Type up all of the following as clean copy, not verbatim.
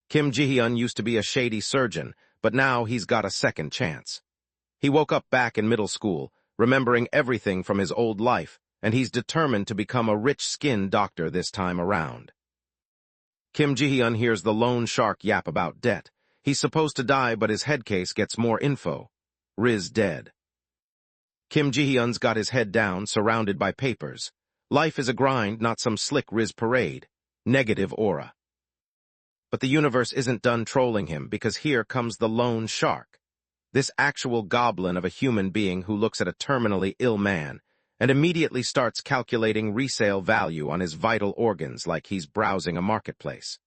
Kim Ji-hyun used to be a shady surgeon, but now he's got a second chance. He woke up back in middle school, remembering everything from his old life, and he's determined to become a rich skin doctor this time around. Kim Ji-hyun hears the loan shark yap about debt. He's supposed to die, but his head case gets more info. Riz dead. Kim Ji-hyun's got his head down, surrounded by papers. Life is a grind, not some slick Riz parade. Negative aura. But the universe isn't done trolling him, because here comes the lone shark. This actual goblin of a human being who looks at a terminally ill man and immediately starts calculating resale value on his vital organs like he's browsing a marketplace.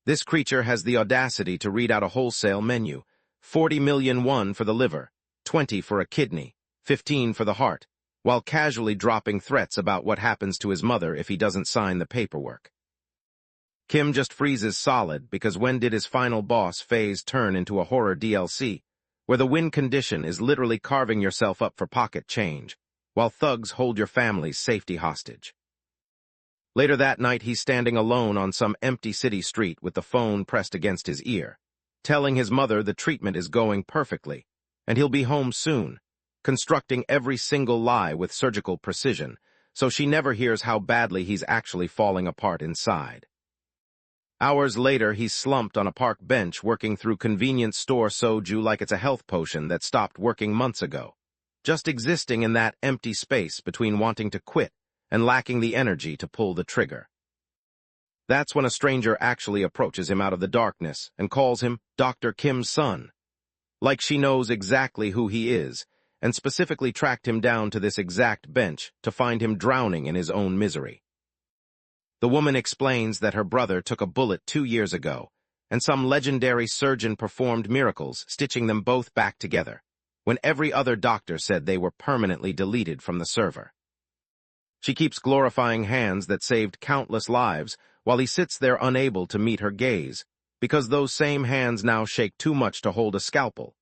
This creature has the audacity to read out a wholesale menu: 40 million won for the liver, 20 for a kidney, 15 for the heart, while casually dropping threats about what happens to his mother if he doesn't sign the paperwork. Kim just freezes solid, because when did his final boss phase turn into a horror DLC, where the win condition is literally carving yourself up for pocket change, while thugs hold your family's safety hostage? Later that night, he's standing alone on some empty city street with the phone pressed against his ear, telling his mother the treatment is going perfectly, and he'll be home soon, constructing every single lie with surgical precision, so she never hears how badly he's actually falling apart inside. Hours later, he's slumped on a park bench working through convenience store soju like it's a health potion that stopped working months ago, just existing in that empty space between wanting to quit and lacking the energy to pull the trigger. That's when a stranger actually approaches him out of the darkness and calls him Dr. Kim's son, like she knows exactly who he is, and specifically tracked him down to this exact bench to find him drowning in his own misery. The woman explains that her brother took a bullet 2 years ago, and some legendary surgeon performed miracles, stitching them both back together, when every other doctor said they were permanently deleted from the server. She keeps glorifying hands that saved countless lives while he sits there unable to meet her gaze, because those same hands now shake too much to hold a scalpel.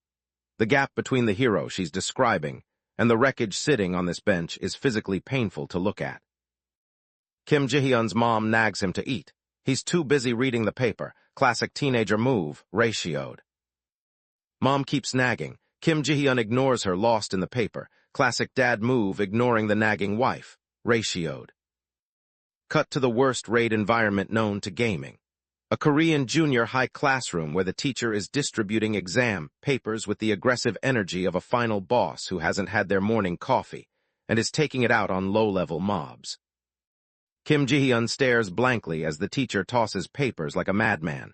The gap between the hero she's describing and the wreckage sitting on this bench is physically painful to look at. Kim Ji-hyun's mom nags him to eat. He's too busy reading the paper. Classic teenager move, ratioed. Mom keeps nagging. Kim Ji-hyun ignores her, lost in the paper. Classic dad move, ignoring the nagging wife, ratioed. Cut to the worst raid environment known to gaming. A Korean junior high classroom where the teacher is distributing exam papers with the aggressive energy of a final boss who hasn't had their morning coffee and is taking it out on low-level mobs. Kim Ji-hyun stares blankly as the teacher tosses papers like a madman.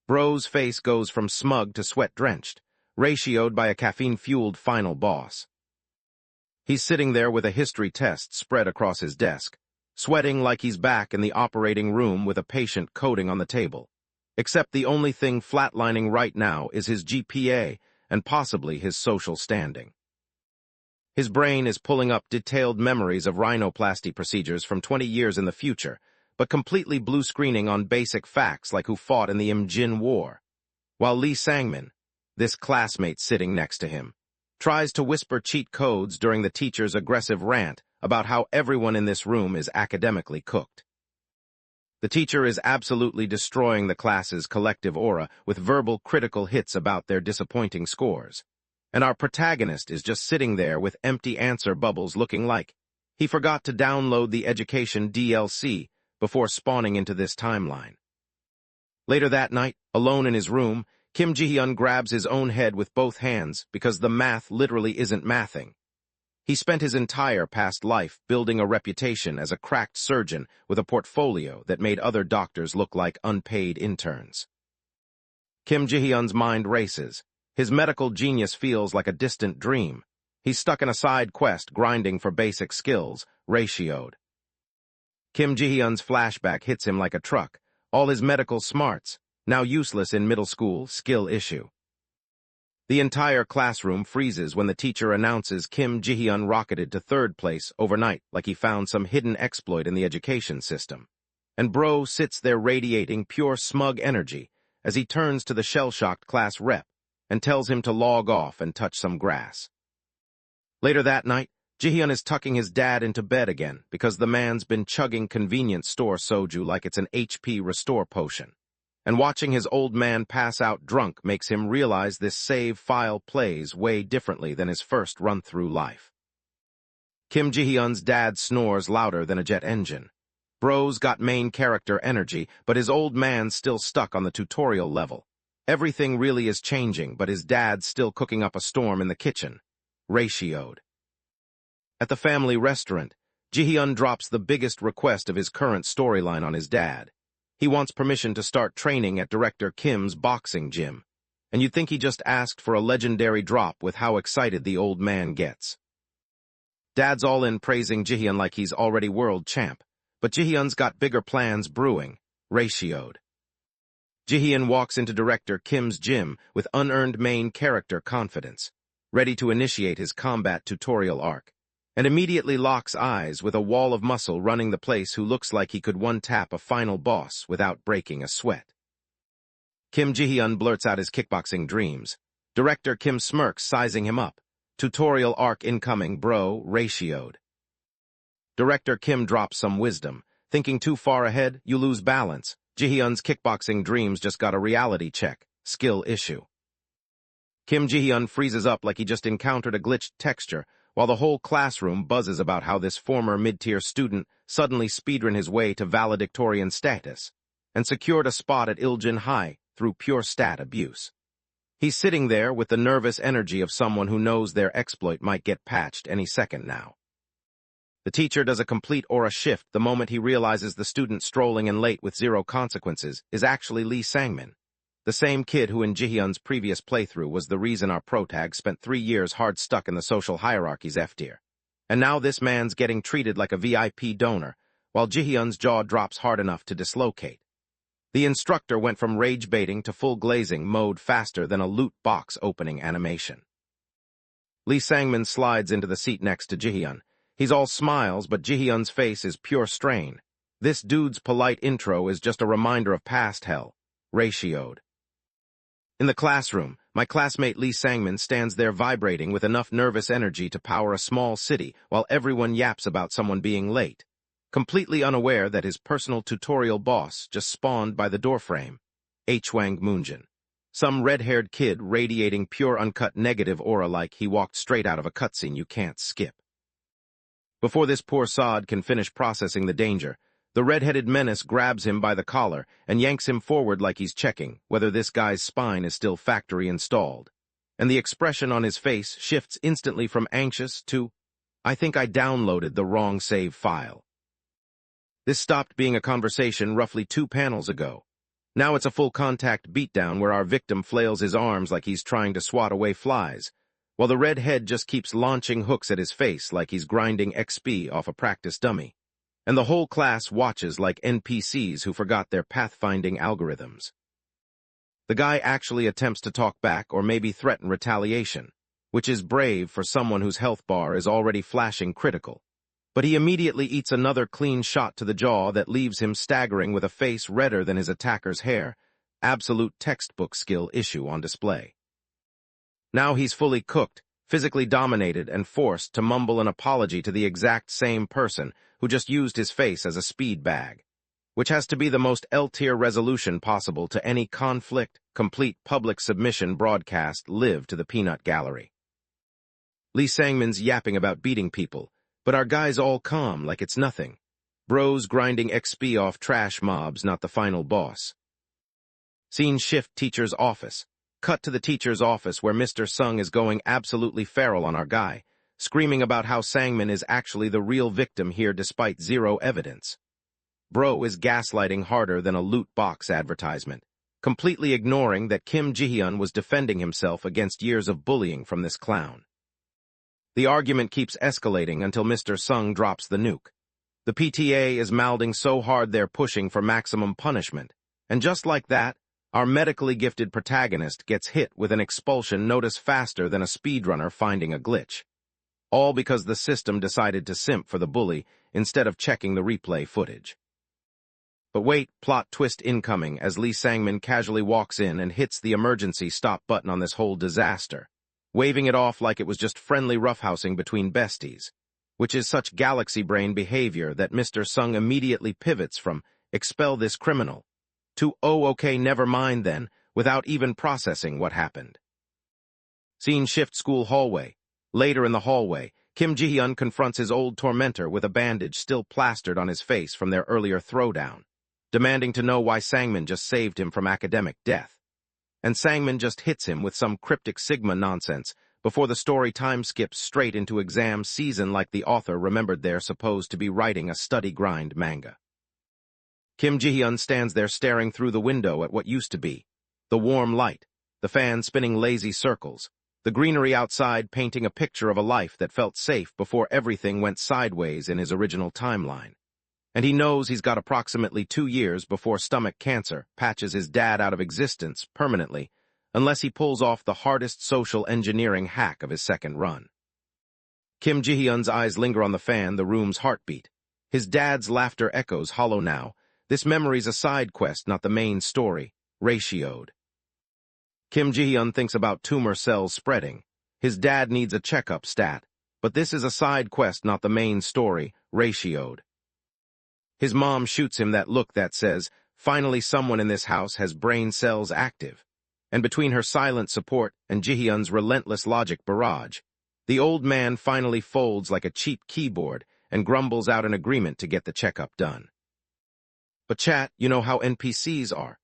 Bro's face goes from smug to sweat-drenched, ratioed by a caffeine-fueled final boss. He's sitting there with a history test spread across his desk, sweating like he's back in the operating room with a patient coding on the table. Except the only thing flatlining right now is his GPA and possibly his social standing. His brain is pulling up detailed memories of rhinoplasty procedures from 20 years in the future, but completely blue-screening on basic facts like who fought in the Imjin War, while Lee Sangmin, this classmate sitting next to him, tries to whisper cheat codes during the teacher's aggressive rant about how everyone in this room is academically cooked. The teacher is absolutely destroying the class's collective aura with verbal critical hits about their disappointing scores. And our protagonist is just sitting there with empty answer bubbles looking like he forgot to download the education DLC before spawning into this timeline. Later that night, alone in his room, Kim Ji-hyun grabs his own head with both hands because the math literally isn't mathing. He spent his entire past life building a reputation as a cracked surgeon with a portfolio that made other doctors look like unpaid interns. Kim Ji-hyun's mind races. His medical genius feels like a distant dream. He's stuck in a side quest grinding for basic skills, ratioed. Kim Ji-hyun's flashback hits him like a truck. All his medical smarts, now useless in middle school, skill issue. The entire classroom freezes when the teacher announces Kim Ji-hyun rocketed to 3rd place overnight like he found some hidden exploit in the education system. And Bro sits there radiating pure smug energy as he turns to the shell-shocked class rep and tells him to log off and touch some grass. Later that night, Ji-hyun is tucking his dad into bed again because the man's been chugging convenience store soju like it's an HP restore potion. and watching his old man pass out drunk makes him realize this save file plays way differently than his first run-through life. Kim Ji-hyun's dad snores louder than a jet engine. Bro's got main character energy, but his old man's still stuck on the tutorial level. Everything really is changing, but his dad's still cooking up a storm in the kitchen. Ratioed. At the family restaurant, Ji-hyun drops the biggest request of his current storyline on his dad. He wants permission to start training at director Kim's boxing gym. And you'd think he just asked for a legendary drop with how excited the old man gets. Dad's all in praising Ji-hyun like he's already world champ, but Ji-hyun's got bigger plans brewing. Ratioed. Ji-hyun walks into director Kim's gym with unearned main character confidence, ready to initiate his combat tutorial arc, and immediately locks eyes with a wall of muscle running the place who looks like he could one-tap a final boss without breaking a sweat. Kim Ji-hyun blurts out his kickboxing dreams. Director Kim smirks, sizing him up. Tutorial arc incoming, bro. Ratioed. Director Kim drops some wisdom. Thinking too far ahead, you lose balance. Ji-hyun's kickboxing dreams just got a reality check. Skill issue. Kim Ji-hyun freezes up like he just encountered a glitched texture, while the whole classroom buzzes about how this former mid-tier student suddenly speedran his way to valedictorian status and secured a spot at Iljan High through pure stat abuse. He's sitting there with the nervous energy of someone who knows their exploit might get patched any second now. The teacher does a complete aura shift the moment he realizes the student strolling in late with zero consequences is actually Lee Sang-min, the same kid who in Ji-hyun's previous playthrough was the reason our protag spent 3 years hard stuck in the social hierarchy's F-tier. And now this man's getting treated like a VIP donor, while Ji-hyun's jaw drops hard enough to dislocate. The instructor went from rage-baiting to full glazing mode faster than a loot box opening animation. Lee Sang-min slides into the seat next to Ji-hyun. He's all smiles, but Ji-hyun's face is pure strain. This dude's polite intro is just a reminder of past hell. Ratioed. In the classroom, my classmate Lee Sang-min stands there vibrating with enough nervous energy to power a small city while everyone yaps about someone being late, completely unaware that his personal tutorial boss just spawned by the doorframe. Hwang Moonjin. Some red-haired kid radiating pure uncut negative aura like he walked straight out of a cutscene you can't skip. Before this poor sod can finish processing the danger, the red-headed menace grabs him by the collar and yanks him forward like he's checking whether this guy's spine is still factory installed. And the expression on his face shifts instantly from anxious to, I think I downloaded the wrong save file. This stopped being a conversation roughly 2 panels ago. Now it's a full-contact beatdown where our victim flails his arms like he's trying to swat away flies, while the red head just keeps launching hooks at his face like he's grinding XP off a practice dummy. And the whole class watches like NPCs who forgot their pathfinding algorithms. The guy actually attempts to talk back or maybe threaten retaliation, which is brave for someone whose health bar is already flashing critical. But he immediately eats another clean shot to the jaw that leaves him staggering with a face redder than his attacker's hair. Absolute textbook skill issue on display. Now he's fully cooked, physically dominated, and forced to mumble an apology to the exact same person who just used his face as a speed bag, which has to be the most L-tier resolution possible to any conflict, complete public submission broadcast live to the peanut gallery. Lee Sang-min's yapping about beating people, but our guy's all calm like it's nothing. Bros grinding XP off trash mobs, not the final boss. Scene shift teacher's office. Cut to the teacher's office where Mr. Sung is going absolutely feral on our guy, screaming about how Sang-min is actually the real victim here despite zero evidence. Bro is gaslighting harder than a loot box advertisement, completely ignoring that Kim Ji-hyun was defending himself against years of bullying from this clown. The argument keeps escalating until Mr. Sung drops the nuke. The PTA is mouthing so hard they're pushing for maximum punishment, and just like that, our medically gifted protagonist gets hit with an expulsion notice faster than a speedrunner finding a glitch. All because the system decided to simp for the bully instead of checking the replay footage. But wait, plot twist incoming as Lee Sang-min casually walks in and hits the emergency stop button on this whole disaster, waving it off like it was just friendly roughhousing between besties, which is such galaxy brain behavior that Mr. Sung immediately pivots from expel this criminal to "oh okay, never mind then," without even processing what happened. Scene shift school hallway. Later in the hallway, Kim Ji-hyun confronts his old tormentor with a bandage still plastered on his face from their earlier throwdown, demanding to know why Sangmin just saved him from academic death. And Sangmin just hits him with some cryptic Sigma nonsense before the story time skips straight into exam season like the author remembered they're supposed to be writing a study grind manga. Kim Ji-hyun stands there staring through the window at what used to be the warm light, the fan spinning lazy circles, the greenery outside painting a picture of a life that felt safe before everything went sideways in his original timeline. And he knows he's got approximately 2 years before stomach cancer patches his dad out of existence permanently, unless he pulls off the hardest social engineering hack of his second run. Kim Ji-hyun's eyes linger on the fan, the room's heartbeat. His dad's laughter echoes hollow now. This memory's a side quest, not the main story, ratioed. Kim Ji-hyun thinks about tumor cells spreading. His dad needs a checkup stat, but this is a side quest, not the main story, ratioed. His mom shoots him that look that says, finally someone in this house has brain cells active. And between her silent support and Ji-hyun's relentless logic barrage, the old man finally folds like a cheap keyboard and grumbles out an agreement to get the checkup done. But chat, you know how NPCs are.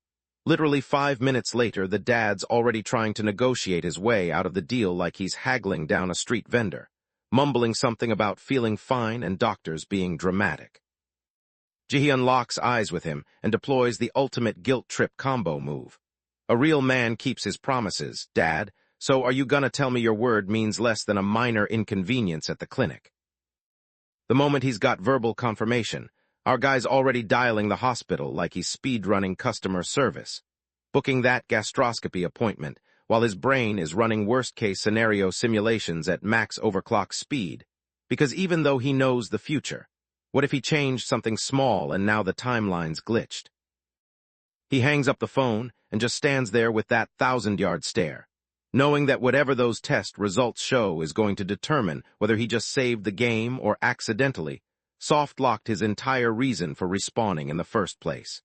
Literally 5 minutes later, the dad's already trying to negotiate his way out of the deal like he's haggling down a street vendor, mumbling something about feeling fine and doctors being dramatic. Ji-hyun locks eyes with him and deploys the ultimate guilt trip combo move. A real man keeps his promises, Dad, so are you gonna tell me your word means less than a minor inconvenience at the clinic? The moment he's got verbal confirmation, our guy's already dialing the hospital like he's speed-running customer service, booking that gastroscopy appointment while his brain is running worst-case scenario simulations at max overclock speed, because even though he knows the future, what if he changed something small and now the timeline's glitched? He hangs up the phone and just stands there with that 1,000-yard stare, knowing that whatever those test results show is going to determine whether he just saved the game or accidentally soft-locked his entire reason for respawning in the first place.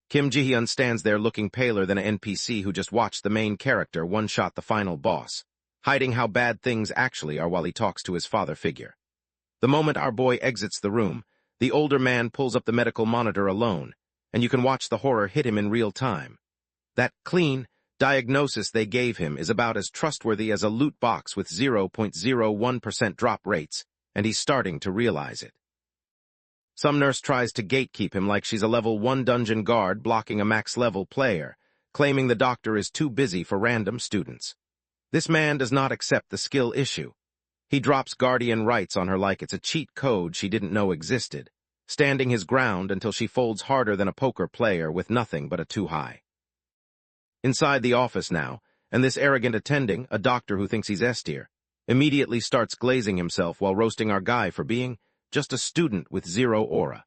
Kim Ji-hyun stands there looking paler than an NPC who just watched the main character one-shot the final boss, hiding how bad things actually are while he talks to his father figure. The moment our boy exits the room, the older man pulls up the medical monitor alone, and you can watch the horror hit him in real time. That clean diagnosis they gave him is about as trustworthy as a loot box with 0.01% drop rates, and he's starting to realize it. Some nurse tries to gatekeep him like she's a level 1 dungeon guard blocking a max-level player, claiming the doctor is too busy for random students. This man does not accept the skill issue. He drops guardian rights on her like it's a cheat code she didn't know existed, standing his ground until she folds harder than a poker player with nothing but a 2 high. Inside the office now, and this arrogant attending, a doctor who thinks he's S tier, immediately starts glazing himself while roasting our guy for being just a student with 0 aura.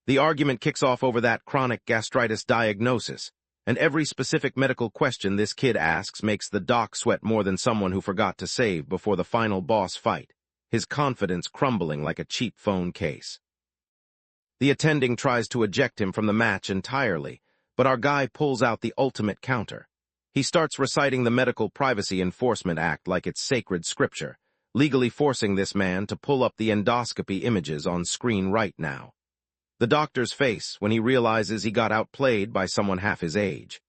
The argument kicks off over that chronic gastritis diagnosis, and every specific medical question this kid asks makes the doc sweat more than someone who forgot to save before the final boss fight, his confidence crumbling like a cheap phone case. The attending tries to eject him from the match entirely, but our guy pulls out the ultimate counter. He starts reciting the Medical Privacy Enforcement Act like it's sacred scripture, legally forcing this man to pull up the endoscopy images on screen right now. The doctor's face when he realizes he got outplayed by someone half his age.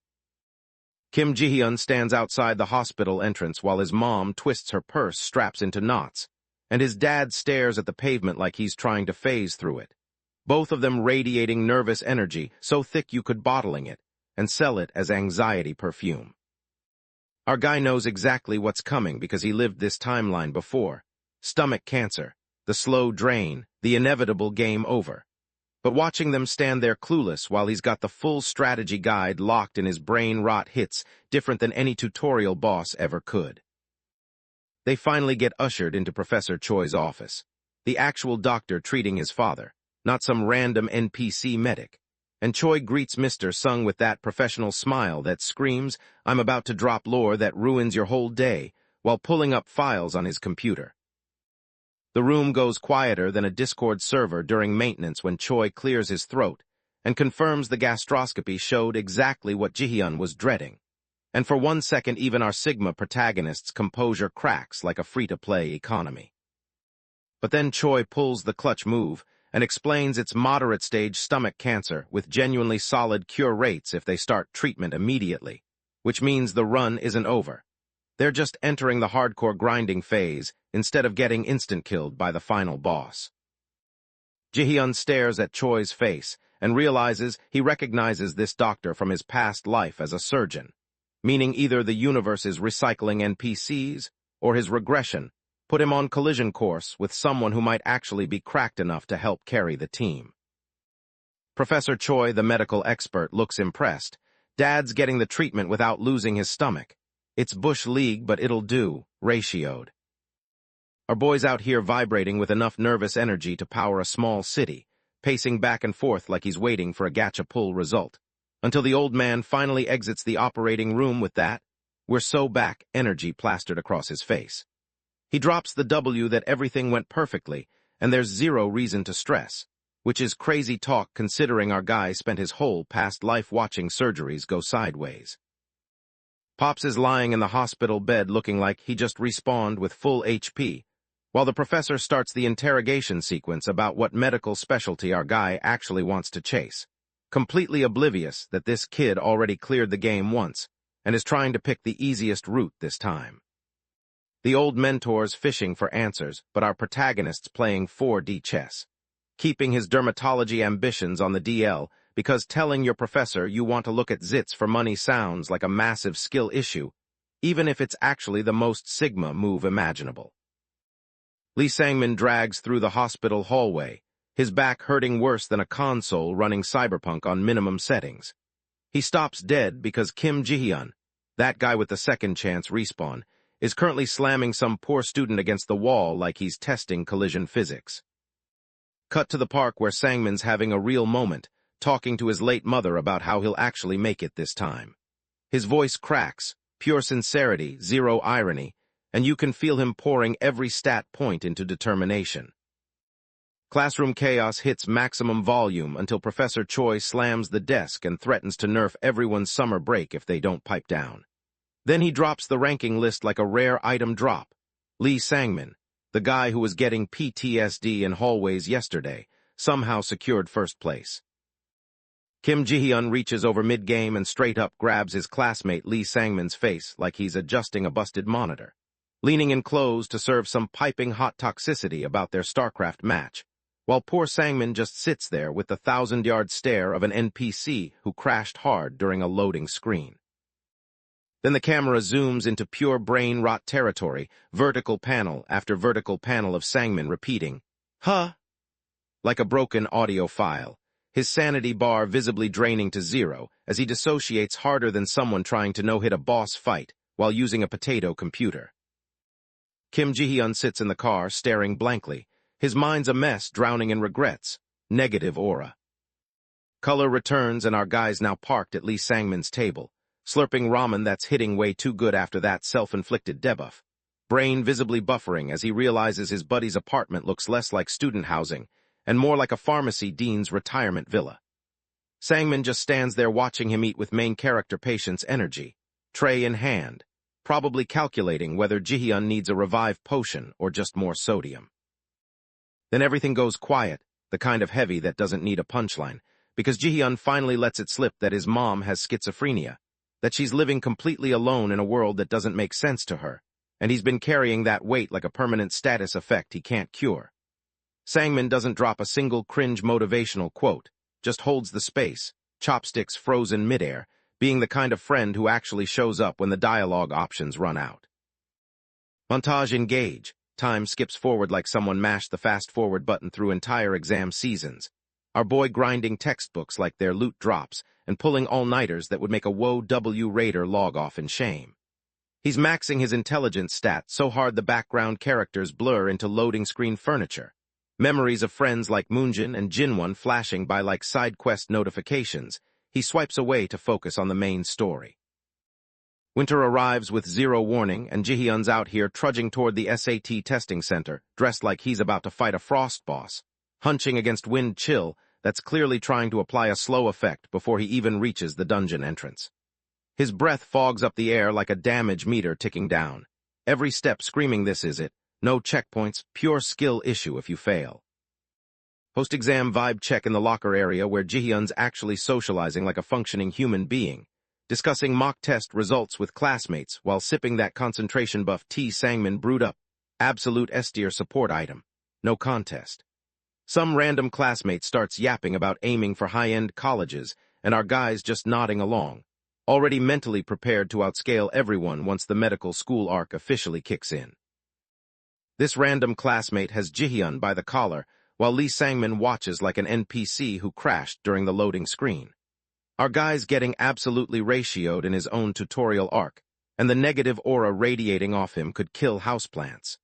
Kim Ji-hyun stands outside the hospital entrance while his mom twists her purse straps into knots, and his dad stares at the pavement like he's trying to phase through it, both of them radiating nervous energy so thick you could bottling it and sell it as anxiety perfume. Our guy knows exactly what's coming because he lived this timeline before. Stomach cancer, the slow drain, the inevitable game over. But watching them stand there clueless while he's got the full strategy guide locked in his brain rot hits different than any tutorial boss ever could. They finally get ushered into Professor Choi's office, the actual doctor treating his father, not some random NPC medic. And Choi greets Mr. Sung with that professional smile that screams, "I'm about to drop lore that ruins your whole day," while pulling up files on his computer. The room goes quieter than a Discord server during maintenance when Choi clears his throat, and confirms the gastroscopy showed exactly what Jihyun was dreading. And for 1 second, even our Sigma protagonist's composure cracks like a free-to-play economy. But then Choi pulls the clutch move and explains it's moderate-stage stomach cancer with genuinely solid cure rates if they start treatment immediately, which means the run isn't over. They're just entering the hardcore grinding phase instead of getting instant-killed by the final boss. Jihyun stares at Choi's face and realizes he recognizes this doctor from his past life as a surgeon, meaning either the universe is recycling NPCs or his regression put him on collision course with someone who might actually be cracked enough to help carry the team. Professor Choi, the medical expert, looks impressed. Dad's getting the treatment without losing his stomach. It's Bush League, but it'll do, ratioed. Our boy's out here vibrating with enough nervous energy to power a small city, pacing back and forth like he's waiting for a gacha-pull result, until the old man finally exits the operating room with that, we're so back, energy plastered across his face. He drops the W that everything went perfectly, and there's zero reason to stress, which is crazy talk considering our guy spent his whole past life watching surgeries go sideways. Pops is lying in the hospital bed looking like he just respawned with full HP, while the professor starts the interrogation sequence about what medical specialty our guy actually wants to chase, completely oblivious that this kid already cleared the game once and is trying to pick the easiest route this time. The old mentor's fishing for answers, but our protagonist's playing 4D chess, keeping his dermatology ambitions on the DL because telling your professor you want to look at zits for money sounds like a massive skill issue, even if it's actually the most Sigma move imaginable. Lee Sangmin drags through the hospital hallway, his back hurting worse than a console running Cyberpunk on minimum settings. He stops dead because Kim Jihyun, that guy with the second chance respawn, is currently slamming some poor student against the wall like he's testing collision physics. Cut to the park where Sangmin's having a real moment, talking to his late mother about how he'll actually make it this time. His voice cracks, pure sincerity, zero irony, and you can feel him pouring every stat point into determination. Classroom chaos hits maximum volume until Professor Choi slams the desk and threatens to nerf everyone's summer break if they don't pipe down. Then he drops the ranking list like a rare item drop. Lee Sangmin, the guy who was getting PTSD in hallways yesterday, somehow secured first place. Kim Jihyun reaches over mid-game and straight up grabs his classmate Lee Sangmin's face like he's adjusting a busted monitor, leaning in close to serve some piping hot toxicity about their StarCraft match, while poor Sangmin just sits there with the 1,000-yard stare of an NPC who crashed hard during a loading screen. Then the camera zooms into pure brain rot territory, vertical panel after vertical panel of Sangmin repeating, "Huh?" like a broken audio file, his sanity bar visibly draining to zero as he dissociates harder than someone trying to no-hit a boss fight while using a potato computer. Kim Jihyun sits in the car, staring blankly, his mind's a mess, drowning in regrets, negative aura. Color returns and our guy's now parked at Lee Sangmin's table, slurping ramen that's hitting way too good after that self-inflicted debuff, brain visibly buffering as he realizes his buddy's apartment looks less like student housing and more like a pharmacy dean's retirement villa. Sangmin just stands there watching him eat with main character patience energy, tray in hand, probably calculating whether Jihyun needs a revive potion or just more sodium. Then everything goes quiet, the kind of heavy that doesn't need a punchline, because Jihyun finally lets it slip that his mom has schizophrenia, that she's living completely alone in a world that doesn't make sense to her, and he's been carrying that weight like a permanent status effect he can't cure. Sangmin doesn't drop a single cringe motivational quote, just holds the space, chopsticks frozen midair, being the kind of friend who actually shows up when the dialogue options run out. Montage engage. Time skips forward like someone mashed the fast-forward button through entire exam seasons. Our boy grinding textbooks like their loot drops and pulling all-nighters that would make a WoW W raider log off in shame. He's maxing his intelligence stat so hard the background characters blur into loading screen furniture. Memories of friends like Moonjin and Jinwon flashing by like side quest notifications, he swipes away to focus on the main story. Winter arrives with zero warning, and Jihyun's out here trudging toward the SAT testing center, dressed like he's about to fight a frost boss, hunching against wind chill that's clearly trying to apply a slow effect before he even reaches the dungeon entrance. His breath fogs up the air like a damage meter ticking down. Every step screaming this is it. No checkpoints, pure skill issue if you fail. Post-exam vibe check in the locker area where Jihyun's actually socializing like a functioning human being, discussing mock test results with classmates while sipping that concentration buff tea Sangmin brewed up. Absolute S-tier support item. No contest. Some random classmate starts yapping about aiming for high-end colleges, and our guy's just nodding along, already mentally prepared to outscale everyone once the medical school arc officially kicks in. This random classmate has Jihyun by the collar, while Lee Sangmin watches like an NPC who crashed during the loading screen. Our guy's getting absolutely ratioed in his own tutorial arc, and the negative aura radiating off him could kill houseplants.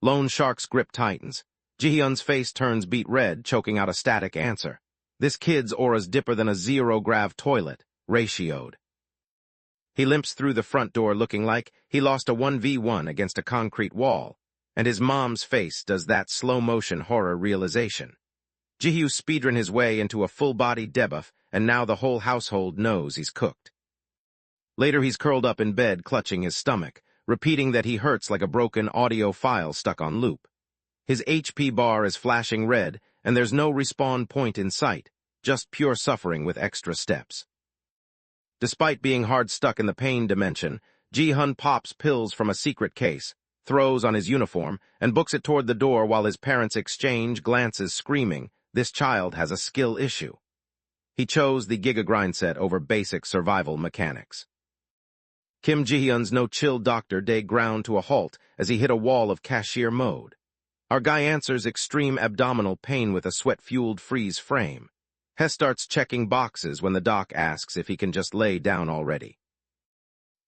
Lone Shark's grip tightens. Jihyun's face turns beet red, choking out a static answer. This kid's aura's dipper than a zero-grav toilet, ratioed. He limps through the front door looking like he lost a 1v1 against a concrete wall, and his mom's face does that slow-motion horror realization. Jihyu speedrun his way into a full-body debuff, and now the whole household knows he's cooked. Later he's curled up in bed clutching his stomach, repeating that he hurts like a broken audio file stuck on loop. His HP bar is flashing red, and there's no respawn point in sight, just pure suffering with extra steps. Despite being hard stuck in the pain dimension, Jihyun pops pills from a secret case, throws on his uniform, and books it toward the door while his parents exchange glances screaming, this child has a skill issue. He chose the Giga Grind set over basic survival mechanics. Kim Jihyun's no-chill doctor day ground to a halt as he hit a wall of cashier mode. Our guy answers extreme abdominal pain with a sweat-fueled freeze frame. Hess starts checking boxes when the doc asks if he can just lay down already.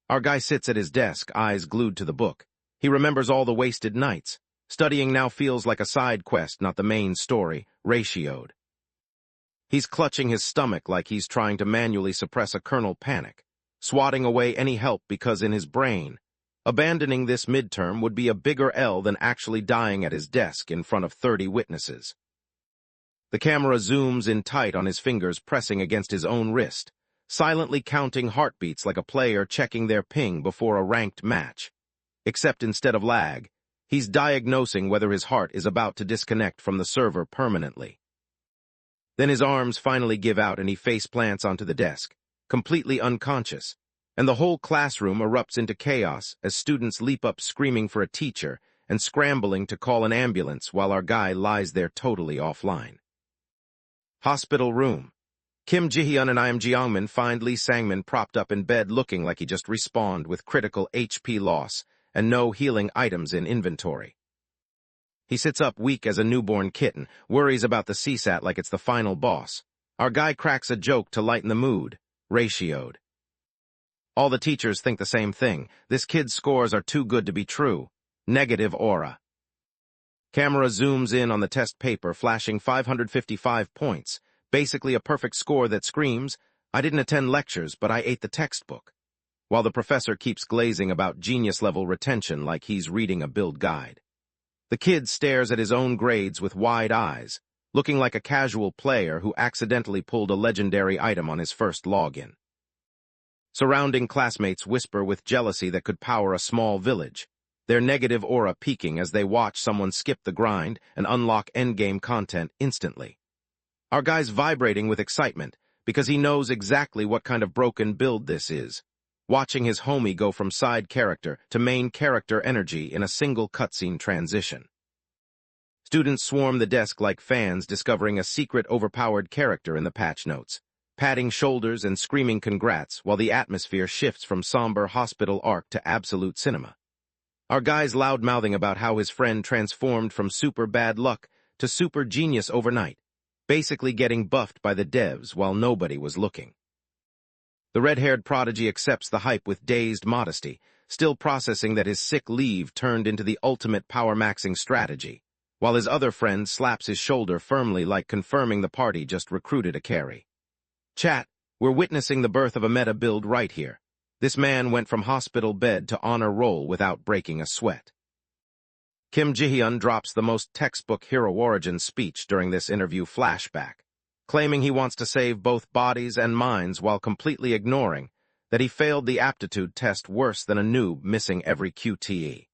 Our guy sits at his desk, eyes glued to the book. He remembers all the wasted nights. Studying now feels like a side quest, not the main story, ratioed. He's clutching his stomach like he's trying to manually suppress a kernel panic, swatting away any help because in his brain, abandoning this midterm would be a bigger L than actually dying at his desk in front of 30 witnesses. The camera zooms in tight on his fingers pressing against his own wrist, silently counting heartbeats like a player checking their ping before a ranked match. Except instead of lag, he's diagnosing whether his heart is about to disconnect from the server permanently. Then his arms finally give out and he face plants onto the desk, completely unconscious, and the whole classroom erupts into chaos as students leap up screaming for a teacher and scrambling to call an ambulance while our guy lies there totally offline. Hospital room. Kim Jihyun and Im Jeongmin find Lee Sangmin propped up in bed looking like he just respawned with critical HP loss and no healing items in inventory. He sits up weak as a newborn kitten, worries about the CSAT like it's the final boss. Our guy cracks a joke to lighten the mood, ratioed. All the teachers think the same thing. This kid's scores are too good to be true. Negative aura. Camera zooms in on the test paper, flashing 555 points, basically a perfect score that screams, I didn't attend lectures, but I ate the textbook, while the professor keeps glazing about genius-level retention like he's reading a build guide. The kid stares at his own grades with wide eyes, looking like a casual player who accidentally pulled a legendary item on his first login. Surrounding classmates whisper with jealousy that could power a small village, their negative aura peaking as they watch someone skip the grind and unlock endgame content instantly. Our guy's vibrating with excitement because he knows exactly what kind of broken build this is, watching his homie go from side character to main character energy in a single cutscene transition. Students swarm the desk like fans discovering a secret overpowered character in the patch notes, patting shoulders and screaming congrats while the atmosphere shifts from somber hospital arc to absolute cinema. Our guy's loud-mouthing about how his friend transformed from super bad luck to super genius overnight, basically getting buffed by the devs while nobody was looking. The red-haired prodigy accepts the hype with dazed modesty, still processing that his sick leave turned into the ultimate power-maxing strategy, while his other friend slaps his shoulder firmly like confirming the party just recruited a carry. Chat, we're witnessing the birth of a meta build right here. This man went from hospital bed to honor roll without breaking a sweat. Kim Ji-hyun drops the most textbook hero origin speech during this interview flashback, claiming he wants to save both bodies and minds while completely ignoring that he failed the aptitude test worse than a noob missing every QTE.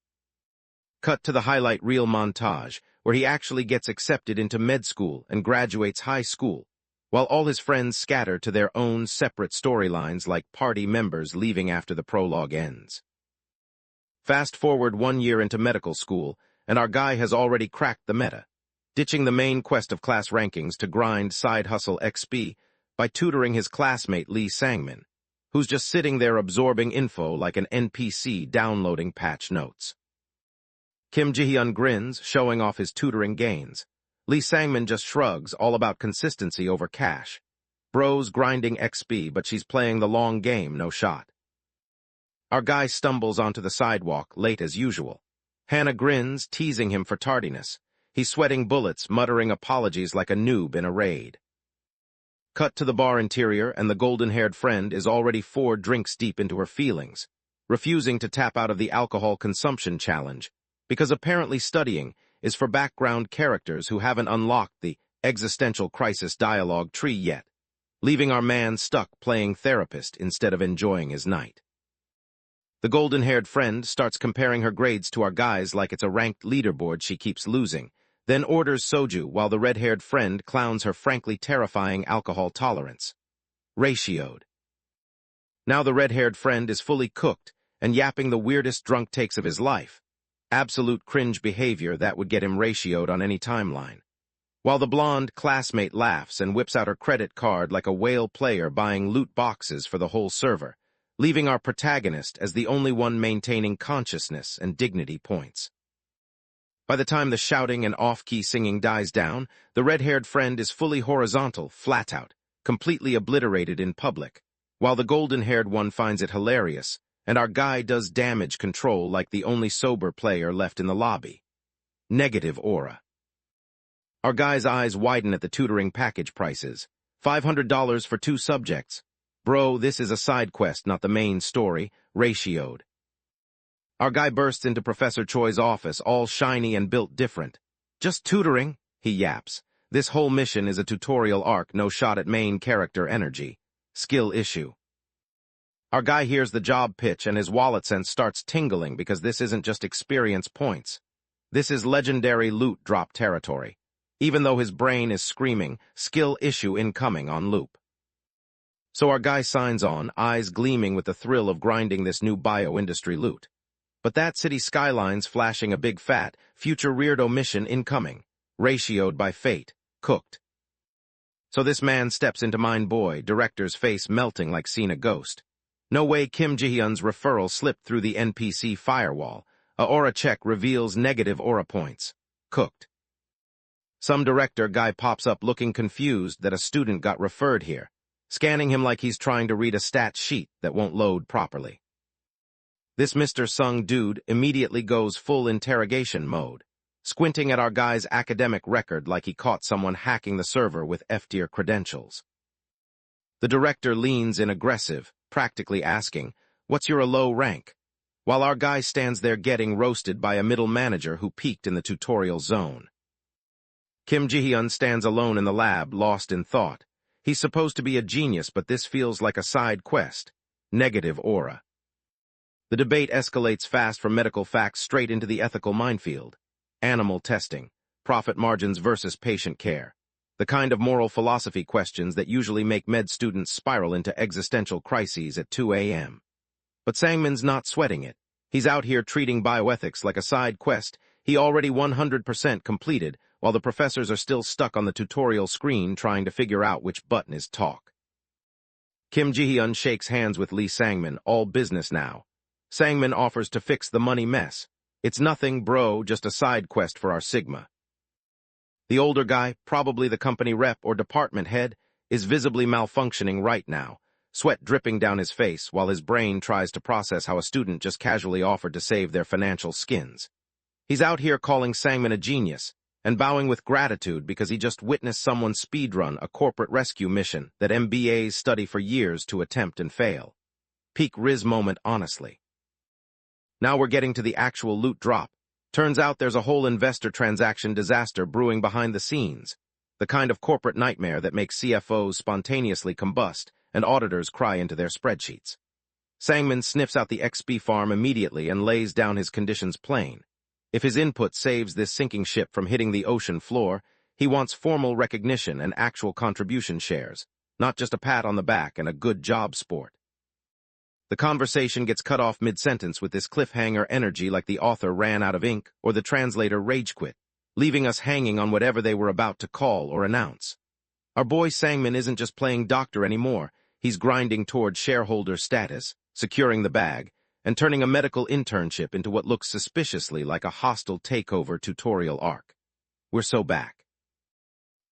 Cut to the highlight reel montage, where he actually gets accepted into med school and graduates high school, while all his friends scatter to their own separate storylines like party members leaving after the prologue ends. Fast forward 1 year into medical school, and our guy has already cracked the meta, ditching the main quest of class rankings to grind side hustle XP by tutoring his classmate Lee Sangmin, who's just sitting there absorbing info like an NPC downloading patch notes. Kim Ji-hyun grins, showing off his tutoring gains. Lee Sangmin just shrugs, all about consistency over cash. Bro's grinding XP, but she's playing the long game, no shot. Our guy stumbles onto the sidewalk, late as usual. Hannah grins, teasing him for tardiness. He's sweating bullets, muttering apologies like a noob in a raid. Cut to the bar interior, and the golden-haired friend is already 4 drinks deep into her feelings, refusing to tap out of the alcohol consumption challenge, because apparently studying is for background characters who haven't unlocked the existential crisis dialogue tree yet, leaving our man stuck playing therapist instead of enjoying his night. The golden-haired friend starts comparing her grades to our guy's like it's a ranked leaderboard she keeps losing, then orders soju while the red-haired friend clowns her frankly terrifying alcohol tolerance. Ratioed. Now the red-haired friend is fully cooked and yapping the weirdest drunk takes of his life. Absolute cringe behavior that would get him ratioed on any timeline. While the blonde classmate laughs and whips out her credit card like a whale player buying loot boxes for the whole server, leaving our protagonist as the only one maintaining consciousness and dignity points. By the time the shouting and off-key singing dies down, the red-haired friend is fully horizontal, flat out, completely obliterated in public, while the golden-haired one finds it hilarious, and our guy does damage control like the only sober player left in the lobby. Negative aura. Our guy's eyes widen at the tutoring package prices. $500 for 2 subjects. Bro, this is a side quest, not the main story. Ratioed. Our guy bursts into Professor Choi's office, all shiny and built different. Just tutoring, he yaps. This whole mission is a tutorial arc, no shot at main character energy. Skill issue. Our guy hears the job pitch and his wallet sense starts tingling because this isn't just experience points. This is legendary loot drop territory, even though his brain is screaming, skill issue incoming on loop. So our guy signs on, eyes gleaming with the thrill of grinding this new bio-industry loot. But that city skyline's flashing a big fat, future weirdo mission incoming, ratioed by fate, cooked. So this man steps into Mine Boy, director's face melting like seen a ghost. No way Kim Ji-hyun's referral slipped through the NPC firewall. A aura check reveals negative aura points. Cooked. Some director guy pops up looking confused that a student got referred here, scanning him like he's trying to read a stat sheet that won't load properly. This Mr. Sung dude immediately goes full interrogation mode, squinting at our guy's academic record like he caught someone hacking the server with F-tier credentials. The director leans in aggressive, practically asking, "What's your low rank?" while our guy stands there getting roasted by a middle manager who peeked in the tutorial zone. Kim Ji-hyun stands alone in the lab, lost in thought. He's supposed to be a genius, but this feels like a side quest. Negative aura. The debate escalates fast from medical facts straight into the ethical minefield. Animal testing, profit margins versus patient care. The kind of moral philosophy questions that usually make med students spiral into existential crises at 2 a.m. But Sangmin's not sweating it. He's out here treating bioethics like a side quest he already 100% completed, while the professors are still stuck on the tutorial screen trying to figure out which button is talk. Kim Ji-hyun shakes hands with Lee Sangmin, all business now. Sangmin offers to fix the money mess. It's nothing, bro, just a side quest for our Sigma. The older guy, probably the company rep or department head, is visibly malfunctioning right now, sweat dripping down his face while his brain tries to process how a student just casually offered to save their financial skins. He's out here calling Sangmin a genius and bowing with gratitude because he just witnessed someone speedrun a corporate rescue mission that MBAs study for years to attempt and fail. Peak Riz moment, honestly. Now we're getting to the actual loot drop, Turns out there's a whole investor transaction disaster brewing behind the scenes, the kind of corporate nightmare that makes CFOs spontaneously combust and auditors cry into their spreadsheets. Sangmin sniffs out the XP farm immediately and lays down his conditions plain. If his input saves this sinking ship from hitting the ocean floor, he wants formal recognition and actual contribution shares, not just a pat on the back and a good job sport. The conversation gets cut off mid-sentence with this cliffhanger energy like the author ran out of ink or the translator rage quit, leaving us hanging on whatever they were about to call or announce. Our boy Sangmin isn't just playing doctor anymore, he's grinding toward shareholder status, securing the bag, and turning a medical internship into what looks suspiciously like a hostile takeover tutorial arc. We're so back.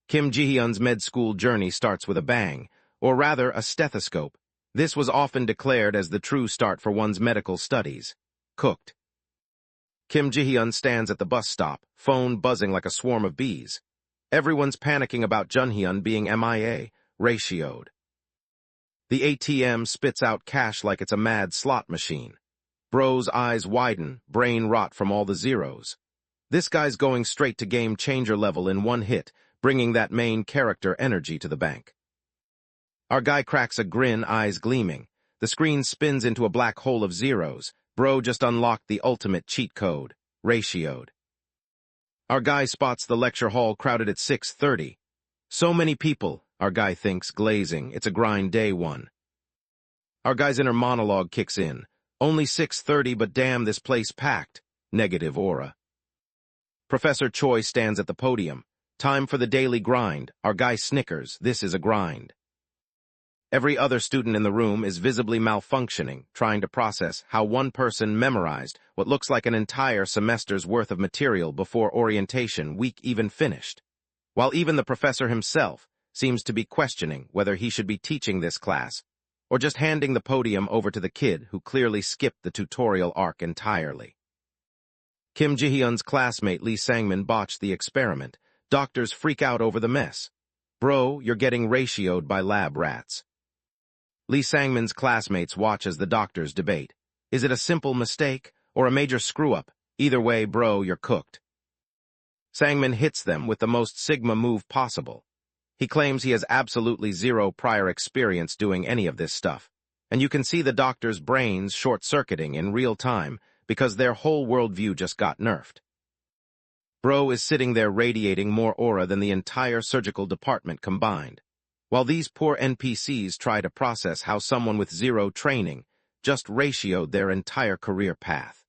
Kim Ji-hyun's med school journey starts with a bang, or rather a stethoscope. This was often declared as the true start for one's medical studies. Cooked. Kim Ji-hyun stands at the bus stop, phone buzzing like a swarm of bees. Everyone's panicking about Jun-hyun being MIA, ratioed. The ATM spits out cash like it's a mad slot machine. Bro's eyes widen, brain rot from all the zeros. This guy's going straight to game-changer level in one hit, bringing that main character energy to the bank. Our guy cracks a grin, eyes gleaming. The screen spins into a black hole of zeros. Bro just unlocked the ultimate cheat code, ratioed. Our guy spots the lecture hall crowded at 6:30. So many people, our guy thinks, glazing. It's a grind day one. Our guy's inner monologue kicks in. Only 6:30, but damn, this place packed. Negative aura. Professor Choi stands at the podium. Time for the daily grind. Our guy snickers. This is a grind. Every other student in the room is visibly malfunctioning, trying to process how one person memorized what looks like an entire semester's worth of material before orientation week even finished, while even the professor himself seems to be questioning whether he should be teaching this class or just handing the podium over to the kid who clearly skipped the tutorial arc entirely. Kim Ji-hyun's classmate Lee Sangmin botched the experiment. Doctors freak out over the mess. Bro, you're getting ratioed by lab rats. Lee Sangmin's classmates watch as the doctors debate. Is it a simple mistake or a major screw-up? Either way, bro, you're cooked. Sangmin hits them with the most Sigma move possible. He claims he has absolutely zero prior experience doing any of this stuff, and you can see the doctors' brains short-circuiting in real time because their whole worldview just got nerfed. Bro is sitting there radiating more aura than the entire surgical department combined, while these poor NPCs try to process how someone with zero training just ratioed their entire career path.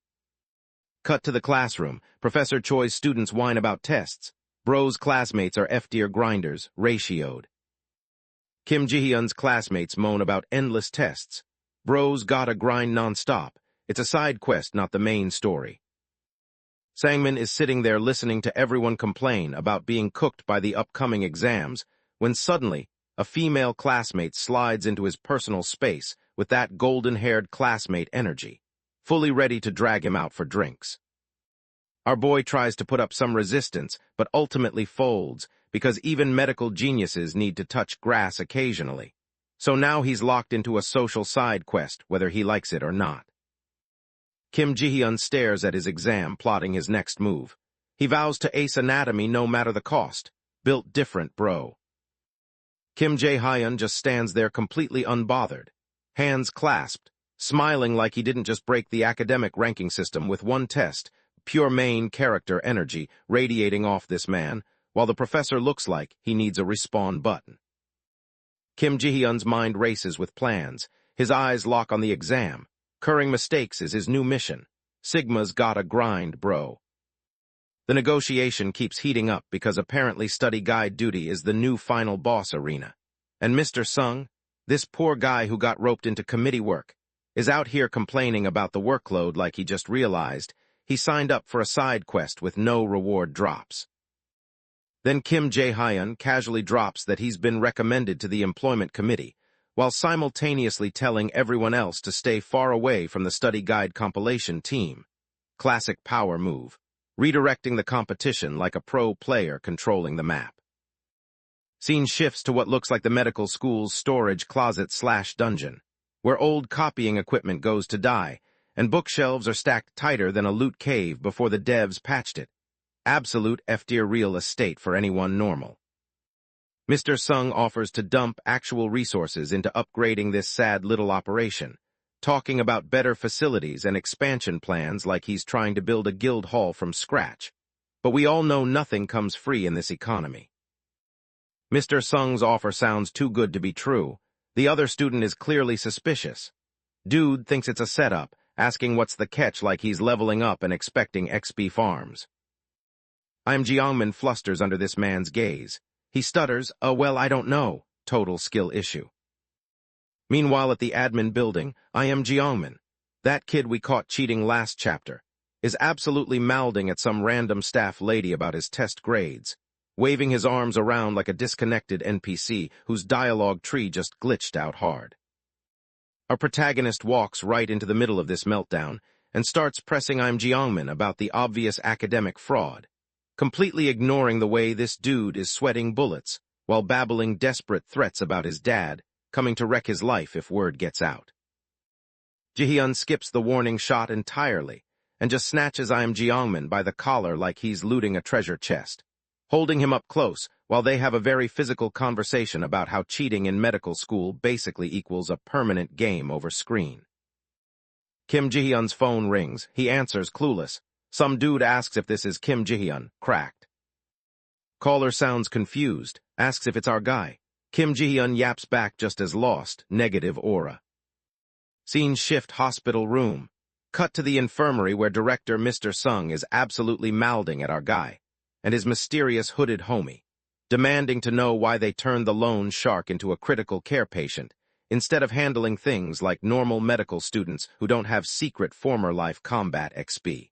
Cut to the classroom. Professor Choi's students whine about tests. Bro's classmates are F-tier grinders, ratioed. Kim Ji-hyun's classmates moan about endless tests. Bro's gotta grind non-stop. It's a side quest, not the main story. Sangmin is sitting there listening to everyone complain about being cooked by the upcoming exams, when suddenly, a female classmate slides into his personal space with that golden-haired classmate energy, fully ready to drag him out for drinks. Our boy tries to put up some resistance, but ultimately folds, because even medical geniuses need to touch grass occasionally. So now he's locked into a social side quest, whether he likes it or not. Kim Ji-hyun stares at his exam, plotting his next move. He vows to ace anatomy no matter the cost. Built different, bro. Kim Ji-hyun just stands there completely unbothered, hands clasped, smiling like he didn't just break the academic ranking system with one test, pure main character energy radiating off this man, while the professor looks like he needs a respawn button. Kim Ji-hyun's mind races with plans. His eyes lock on the exam. Curring mistakes is his new mission. Sigma's gotta grind, bro. The negotiation keeps heating up because apparently study guide duty is the new final boss arena. And Mr. Sung, this poor guy who got roped into committee work, is out here complaining about the workload like he just realized he signed up for a side quest with no reward drops. Then Kim Ji-hyun casually drops that he's been recommended to the employment committee, while simultaneously telling everyone else to stay far away from the study guide compilation team. Classic power move, redirecting the competition like a pro player controlling the map. Scene shifts to what looks like the medical school's storage closet/dungeon, where old copying equipment goes to die, and bookshelves are stacked tighter than a loot cave before the devs patched it. Absolute F-tier real estate for anyone normal. Mr. Sung offers to dump actual resources into upgrading this sad little operation, talking about better facilities and expansion plans like he's trying to build a guild hall from scratch. But we all know nothing comes free in this economy. Mr. Sung's offer sounds too good to be true. The other student is clearly suspicious. Dude thinks it's a setup, asking what's the catch like he's leveling up and expecting XP farms. I'm Jiangmin flusters under this man's gaze. He stutters, well, I don't know. Total skill issue. Meanwhile, at the admin building, I am Jiangmin. That kid we caught cheating last chapter is absolutely mouthing at some random staff lady about his test grades, waving his arms around like a disconnected NPC whose dialogue tree just glitched out hard. Our protagonist walks right into the middle of this meltdown and starts pressing I'm Jiangmin about the obvious academic fraud, completely ignoring the way this dude is sweating bullets while babbling desperate threats about his dad coming to wreck his life if word gets out. Jihyun skips the warning shot entirely and just snatches I'm Jiangmin by the collar like he's looting a treasure chest, holding him up close while they have a very physical conversation about how cheating in medical school basically equals a permanent game over screen. Kim Jihyun's phone rings. He answers clueless. Some dude asks if this is Kim Jihyun, cracked. Caller sounds confused, asks if it's our guy. Kim Jihyun yaps back just as lost, negative aura. Scene shift hospital room. Cut to the infirmary where director Mr. Sung is absolutely mouthing at our guy and his mysterious hooded homie, demanding to know why they turned the lone shark into a critical care patient instead of handling things like normal medical students who don't have secret former life combat XP.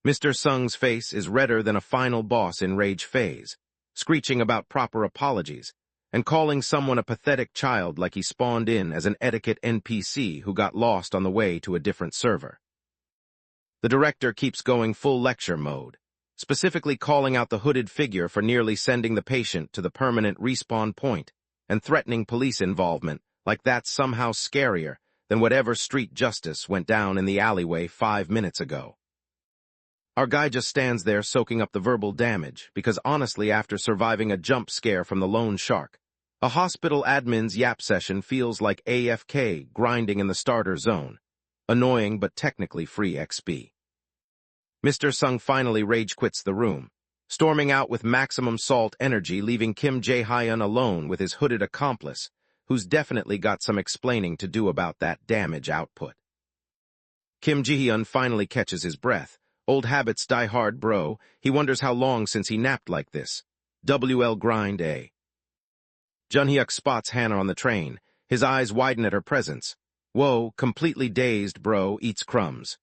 Mr. Sung's face is redder than a final boss in rage phase, screeching about proper apologies and calling someone a pathetic child like he spawned in as an etiquette NPC who got lost on the way to a different server. The director keeps going full lecture mode, specifically calling out the hooded figure for nearly sending the patient to the permanent respawn point and threatening police involvement like that's somehow scarier than whatever street justice went down in the alleyway 5 minutes ago. Our guy just stands there soaking up the verbal damage because honestly, after surviving a jump scare from the lone shark, a hospital admin's yap session feels like AFK grinding in the starter zone, annoying but technically free XP. Mr. Sung finally rage quits the room, storming out with maximum salt energy, leaving Kim Jae-hyun alone with his hooded accomplice, who's definitely got some explaining to do about that damage output. Kim Ji-hyun finally catches his breath. Old habits die hard, bro. He wonders how long since he napped like this. WL grind, eh? Junhyuk spots Hannah on the train. His eyes widen at her presence. Whoa, completely dazed, bro, eats crumbs.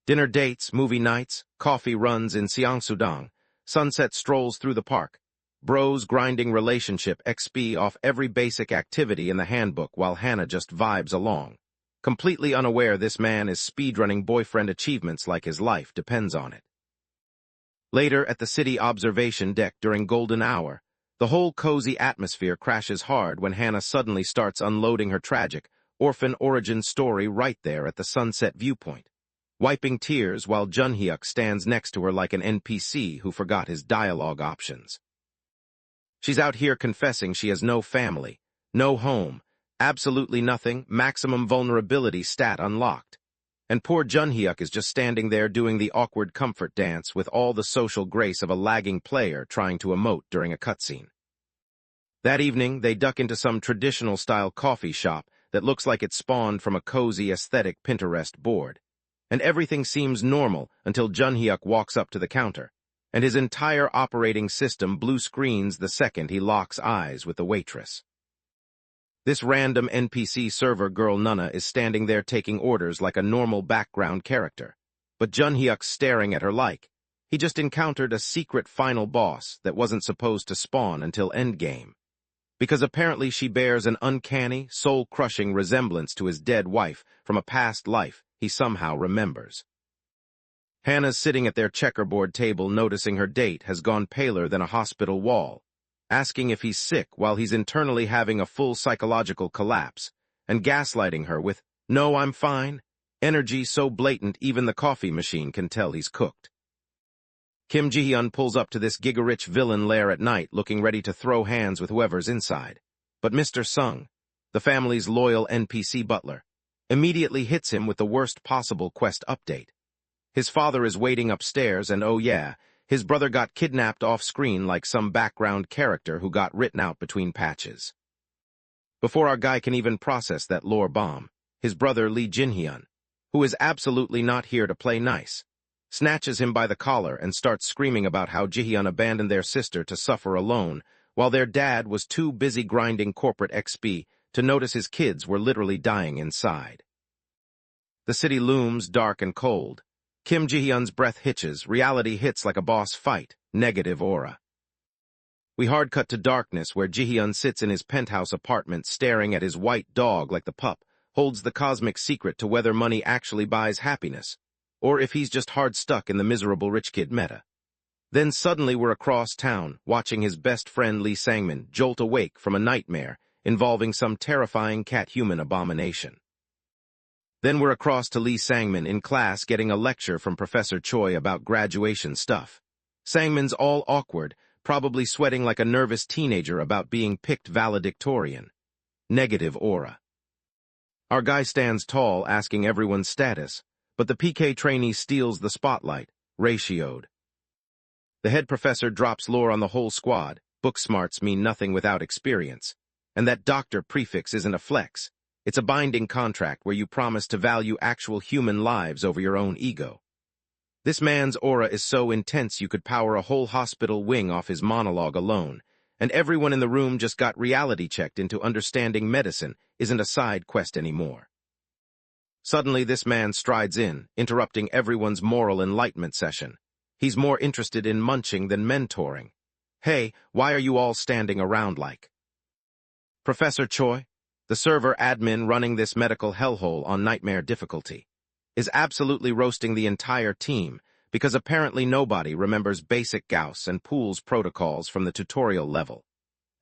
Dinner dates, movie nights, coffee runs in Seongsudong. Sunset strolls through the park. Bros grinding relationship XP off every basic activity in the handbook while Hannah just vibes along, completely unaware this man is speedrunning boyfriend achievements like his life depends on it. Later, at the city observation deck during golden hour, the whole cozy atmosphere crashes hard when Hannah suddenly starts unloading her tragic, orphan origin story right there at the sunset viewpoint, wiping tears while Junhyuk stands next to her like an NPC who forgot his dialogue options. She's out here confessing she has no family, no home, absolutely nothing, maximum vulnerability stat unlocked. And poor Junhyuk is just standing there doing the awkward comfort dance with all the social grace of a lagging player trying to emote during a cutscene. That evening, they duck into some traditional-style coffee shop that looks like it spawned from a cozy aesthetic Pinterest board. And everything seems normal until Junhyuk walks up to the counter, and his entire operating system blue screens the second he locks eyes with the waitress. This random NPC server girl Nunna is standing there taking orders like a normal background character, but Junhyuk's staring at her like he just encountered a secret final boss that wasn't supposed to spawn until endgame, because apparently she bears an uncanny, soul-crushing resemblance to his dead wife from a past life he somehow remembers. Hannah's sitting at their checkerboard table noticing her date has gone paler than a hospital wall, asking if he's sick while he's internally having a full psychological collapse, and gaslighting her with, "No, I'm fine," Energy so blatant even the coffee machine can tell he's cooked. Kim Ji-hyun pulls up to this giga-rich villain lair at night looking ready to throw hands with whoever's inside. But Mr. Sung, the family's loyal NPC butler, immediately hits him with the worst possible quest update. His father is waiting upstairs and oh yeah, his brother got kidnapped off-screen like some background character who got written out between patches. Before our guy can even process that lore bomb, his brother Lee Jin-hyun, who is absolutely not here to play nice, snatches him by the collar and starts screaming about how Ji-hyun abandoned their sister to suffer alone, while their dad was too busy grinding corporate XP to notice his kids were literally dying inside. The city looms dark and cold. Kim Ji-hyun's breath hitches, reality hits like a boss fight, negative aura. We hard cut to darkness where Ji-hyun sits in his penthouse apartment staring at his white dog like the pup holds the cosmic secret to whether money actually buys happiness, or if he's just hard stuck in the miserable rich kid meta. Then suddenly we're across town, watching his best friend Lee Sang-min jolt awake from a nightmare involving some terrifying cat-human abomination. Then we're across to Lee Sang-min in class getting a lecture from Professor Choi about graduation stuff. Sang-min's all awkward, probably sweating like a nervous teenager about being picked valedictorian. Negative aura. Our guy stands tall, asking everyone's status, but the PK trainee steals the spotlight, ratioed. The head professor drops lore on the whole squad. Book smarts mean nothing without experience. And that doctor prefix isn't a flex. It's a binding contract where you promise to value actual human lives over your own ego. This man's aura is so intense you could power a whole hospital wing off his monologue alone, and everyone in the room just got reality checked into understanding medicine isn't a side quest anymore. Suddenly this man strides in, interrupting everyone's moral enlightenment session. He's more interested in munching than mentoring. Hey, why are you all standing around like? Professor Choi, the server admin running this medical hellhole on nightmare difficulty, is absolutely roasting the entire team because apparently nobody remembers basic Gauss and Poole's protocols from the tutorial level.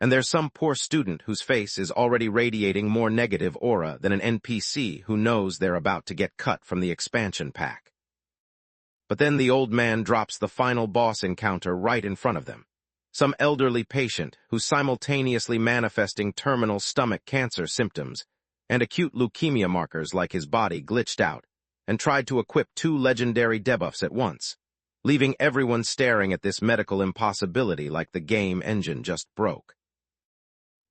And there's some poor student whose face is already radiating more negative aura than an NPC who knows they're about to get cut from the expansion pack. But then the old man drops the final boss encounter right in front of them. Some elderly patient who's simultaneously manifesting terminal stomach cancer symptoms and acute leukemia markers like his body glitched out, and tried to equip 2 legendary debuffs at once, leaving everyone staring at this medical impossibility like the game engine just broke.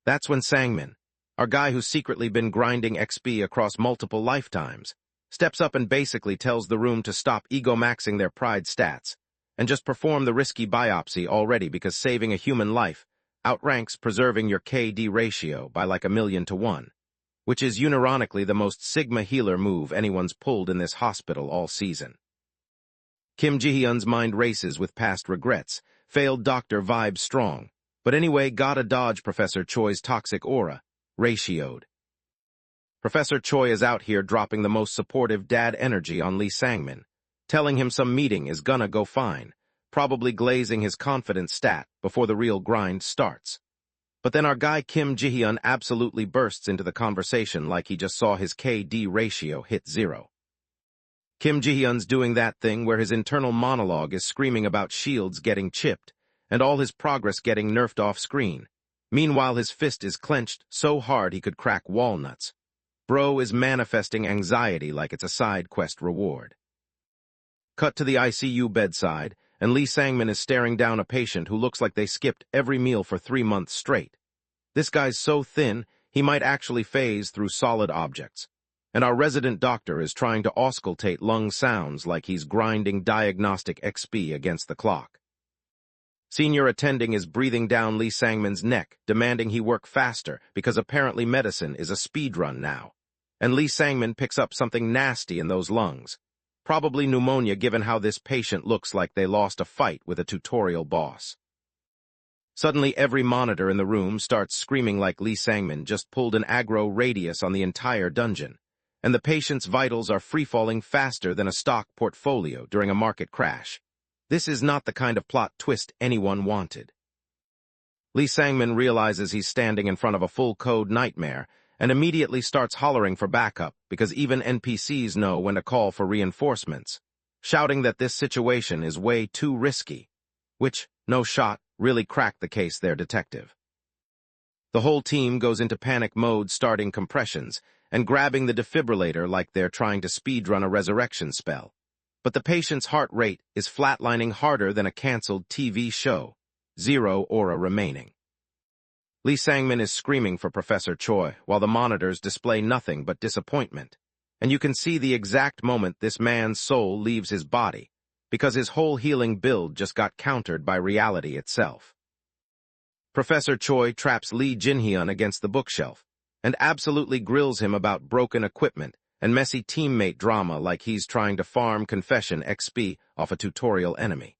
That's when Sang-min, our guy who's secretly been grinding XP across multiple lifetimes, steps up and basically tells the room to stop ego-maxing their pride stats and just perform the risky biopsy already because saving a human life outranks preserving your KD ratio by like 1,000,000 to 1. Which is unironically the most Sigma healer move anyone's pulled in this hospital all season. Kim Ji-hyun's mind races with past regrets, failed doctor vibes strong, but anyway gotta dodge Professor Choi's toxic aura, ratioed. Professor Choi is out here dropping the most supportive dad energy on Lee Sang-min, telling him some meeting is gonna go fine, probably glazing his confidence stat before the real grind starts. But then our guy Kim Ji-hyun absolutely bursts into the conversation like he just saw his KD ratio hit 0. Kim Ji-hyun's doing that thing where his internal monologue is screaming about shields getting chipped and all his progress getting nerfed off screen. Meanwhile his fist is clenched so hard he could crack walnuts. Bro is manifesting anxiety like it's a side quest reward. Cut to the ICU bedside, and Lee Sang-min is staring down a patient who looks like they skipped every meal for 3 months straight. This guy's so thin, he might actually phase through solid objects. And our resident doctor is trying to auscultate lung sounds like he's grinding diagnostic XP against the clock. Senior attending is breathing down Lee Sang-min's neck, demanding he work faster because apparently medicine is a speedrun now. And Lee Sang-min picks up something nasty in those lungs. Probably pneumonia given how this patient looks like they lost a fight with a tutorial boss. Suddenly every monitor in the room starts screaming like Lee Sang-min just pulled an aggro radius on the entire dungeon, and the patient's vitals are free-falling faster than a stock portfolio during a market crash. This is not the kind of plot twist anyone wanted. Lee Sang-min realizes he's standing in front of a full-code nightmare and immediately starts hollering for backup because even NPCs know when to call for reinforcements, shouting that this situation is way too risky, which, no shot, really cracked the case there, detective. The whole team goes into panic mode, starting compressions and grabbing the defibrillator like they're trying to speedrun a resurrection spell. But the patient's heart rate is flatlining harder than a canceled TV show. 0 aura remaining. Lee Sangmin is screaming for Professor Choi, while the monitors display nothing but disappointment. And you can see the exact moment this man's soul leaves his body, because his whole healing build just got countered by reality itself. Professor Choi traps Lee Jinhyun against the bookshelf, and absolutely grills him about broken equipment and messy teammate drama like he's trying to farm confession XP off a tutorial enemy.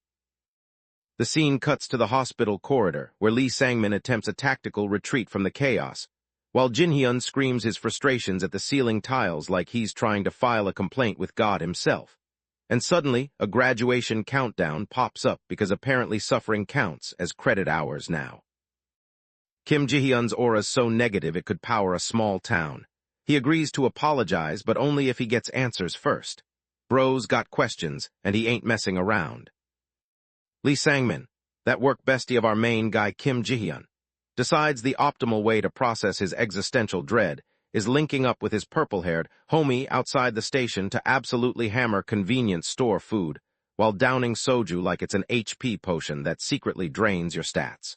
The scene cuts to the hospital corridor, where Lee Sangmin attempts a tactical retreat from the chaos, while Jinhyun screams his frustrations at the ceiling tiles like he's trying to file a complaint with God himself. And suddenly, a graduation countdown pops up because apparently suffering counts as credit hours now. Kim Ji-hyun's aura's so negative it could power a small town. He agrees to apologize, but only if he gets answers first. Bro's got questions, and he ain't messing around. Lee Sangmin, that work bestie of our main guy Kim Ji-hyun, decides the optimal way to process his existential dread is linking up with his purple-haired homie outside the station to absolutely hammer convenience store food, while downing soju like it's an HP potion that secretly drains your stats.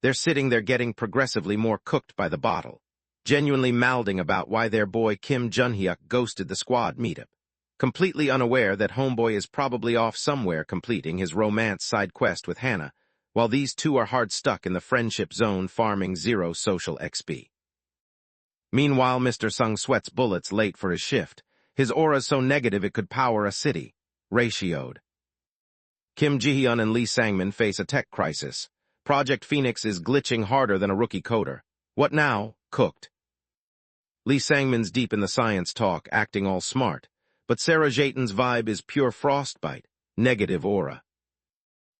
They're sitting there getting progressively more cooked by the bottle, genuinely mouthing about why their boy Kim Jun-hyuk ghosted the squad meetup, completely unaware that homeboy is probably off somewhere completing his romance side quest with Hannah, while these two are hard stuck in the friendship zone farming 0 social XP. Meanwhile, Mr. Sung sweats bullets late for his shift. His aura's so negative it could power a city. Ratioed. Kim Ji-hyun and Lee Sangmin face a tech crisis. Project Phoenix is glitching harder than a rookie coder. What now? Cooked. Lee Sangmin's deep in the science talk, acting all smart, but Sarah Jayton's vibe is pure frostbite, negative aura.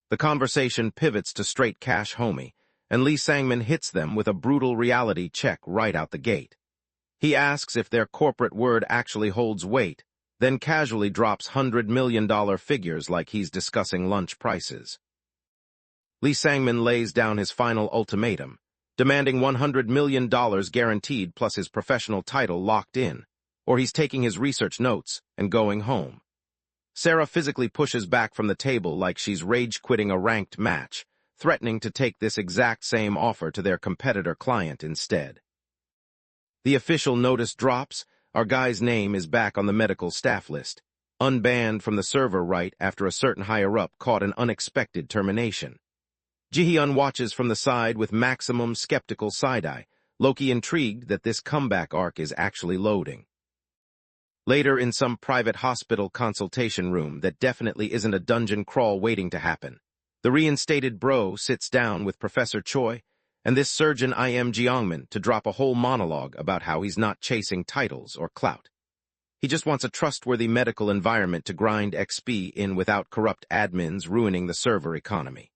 The conversation pivots to straight cash homie, and Lee Sangmin hits them with a brutal reality check right out the gate. He asks if their corporate word actually holds weight, then casually drops $100 million figures like he's discussing lunch prices. Lee Sangmin lays down his final ultimatum, demanding $100 million guaranteed plus his professional title locked in, or he's taking his research notes and going home. Sarah physically pushes back from the table like she's rage-quitting a ranked match, threatening to take this exact same offer to their competitor client instead. The official notice drops. Our guy's name is back on the medical staff list, unbanned from the server right after a certain higher-up caught an unexpected termination. Ji-hyun watches from the side with maximum skeptical side-eye, Loki intrigued that this comeback arc is actually loading. Later, in some private hospital consultation room that definitely isn't a dungeon crawl waiting to happen, the reinstated bro sits down with Professor Choi and this surgeon I.M. Jeongmin to drop a whole monologue about how he's not chasing titles or clout. He just wants a trustworthy medical environment to grind XP in without corrupt admins ruining the server economy.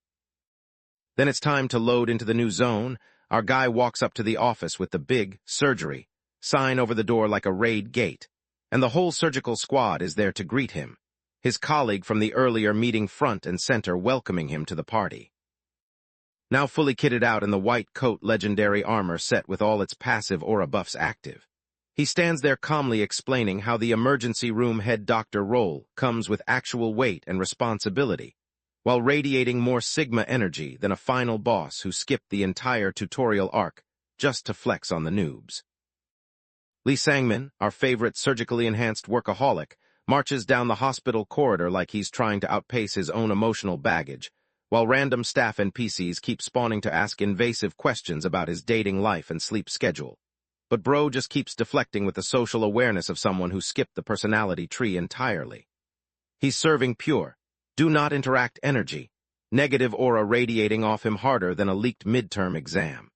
Then it's time to load into the new zone. Our guy walks up to the office with the big surgery sign over the door like a raid gate, and the whole surgical squad is there to greet him, his colleague from the earlier meeting front and center welcoming him to the party. Now fully kitted out in the white coat legendary armor set with all its passive aura buffs active, he stands there calmly explaining how the emergency room head doctor role comes with actual weight and responsibility, while radiating more Sigma energy than a final boss who skipped the entire tutorial arc just to flex on the noobs. Lee Sangmin, our favorite surgically enhanced workaholic, marches down the hospital corridor like he's trying to outpace his own emotional baggage, while random staff NPCs keep spawning to ask invasive questions about his dating life and sleep schedule. But bro just keeps deflecting with the social awareness of someone who skipped the personality tree entirely. He's serving pure, do not interact energy, negative aura radiating off him harder than a leaked midterm exam.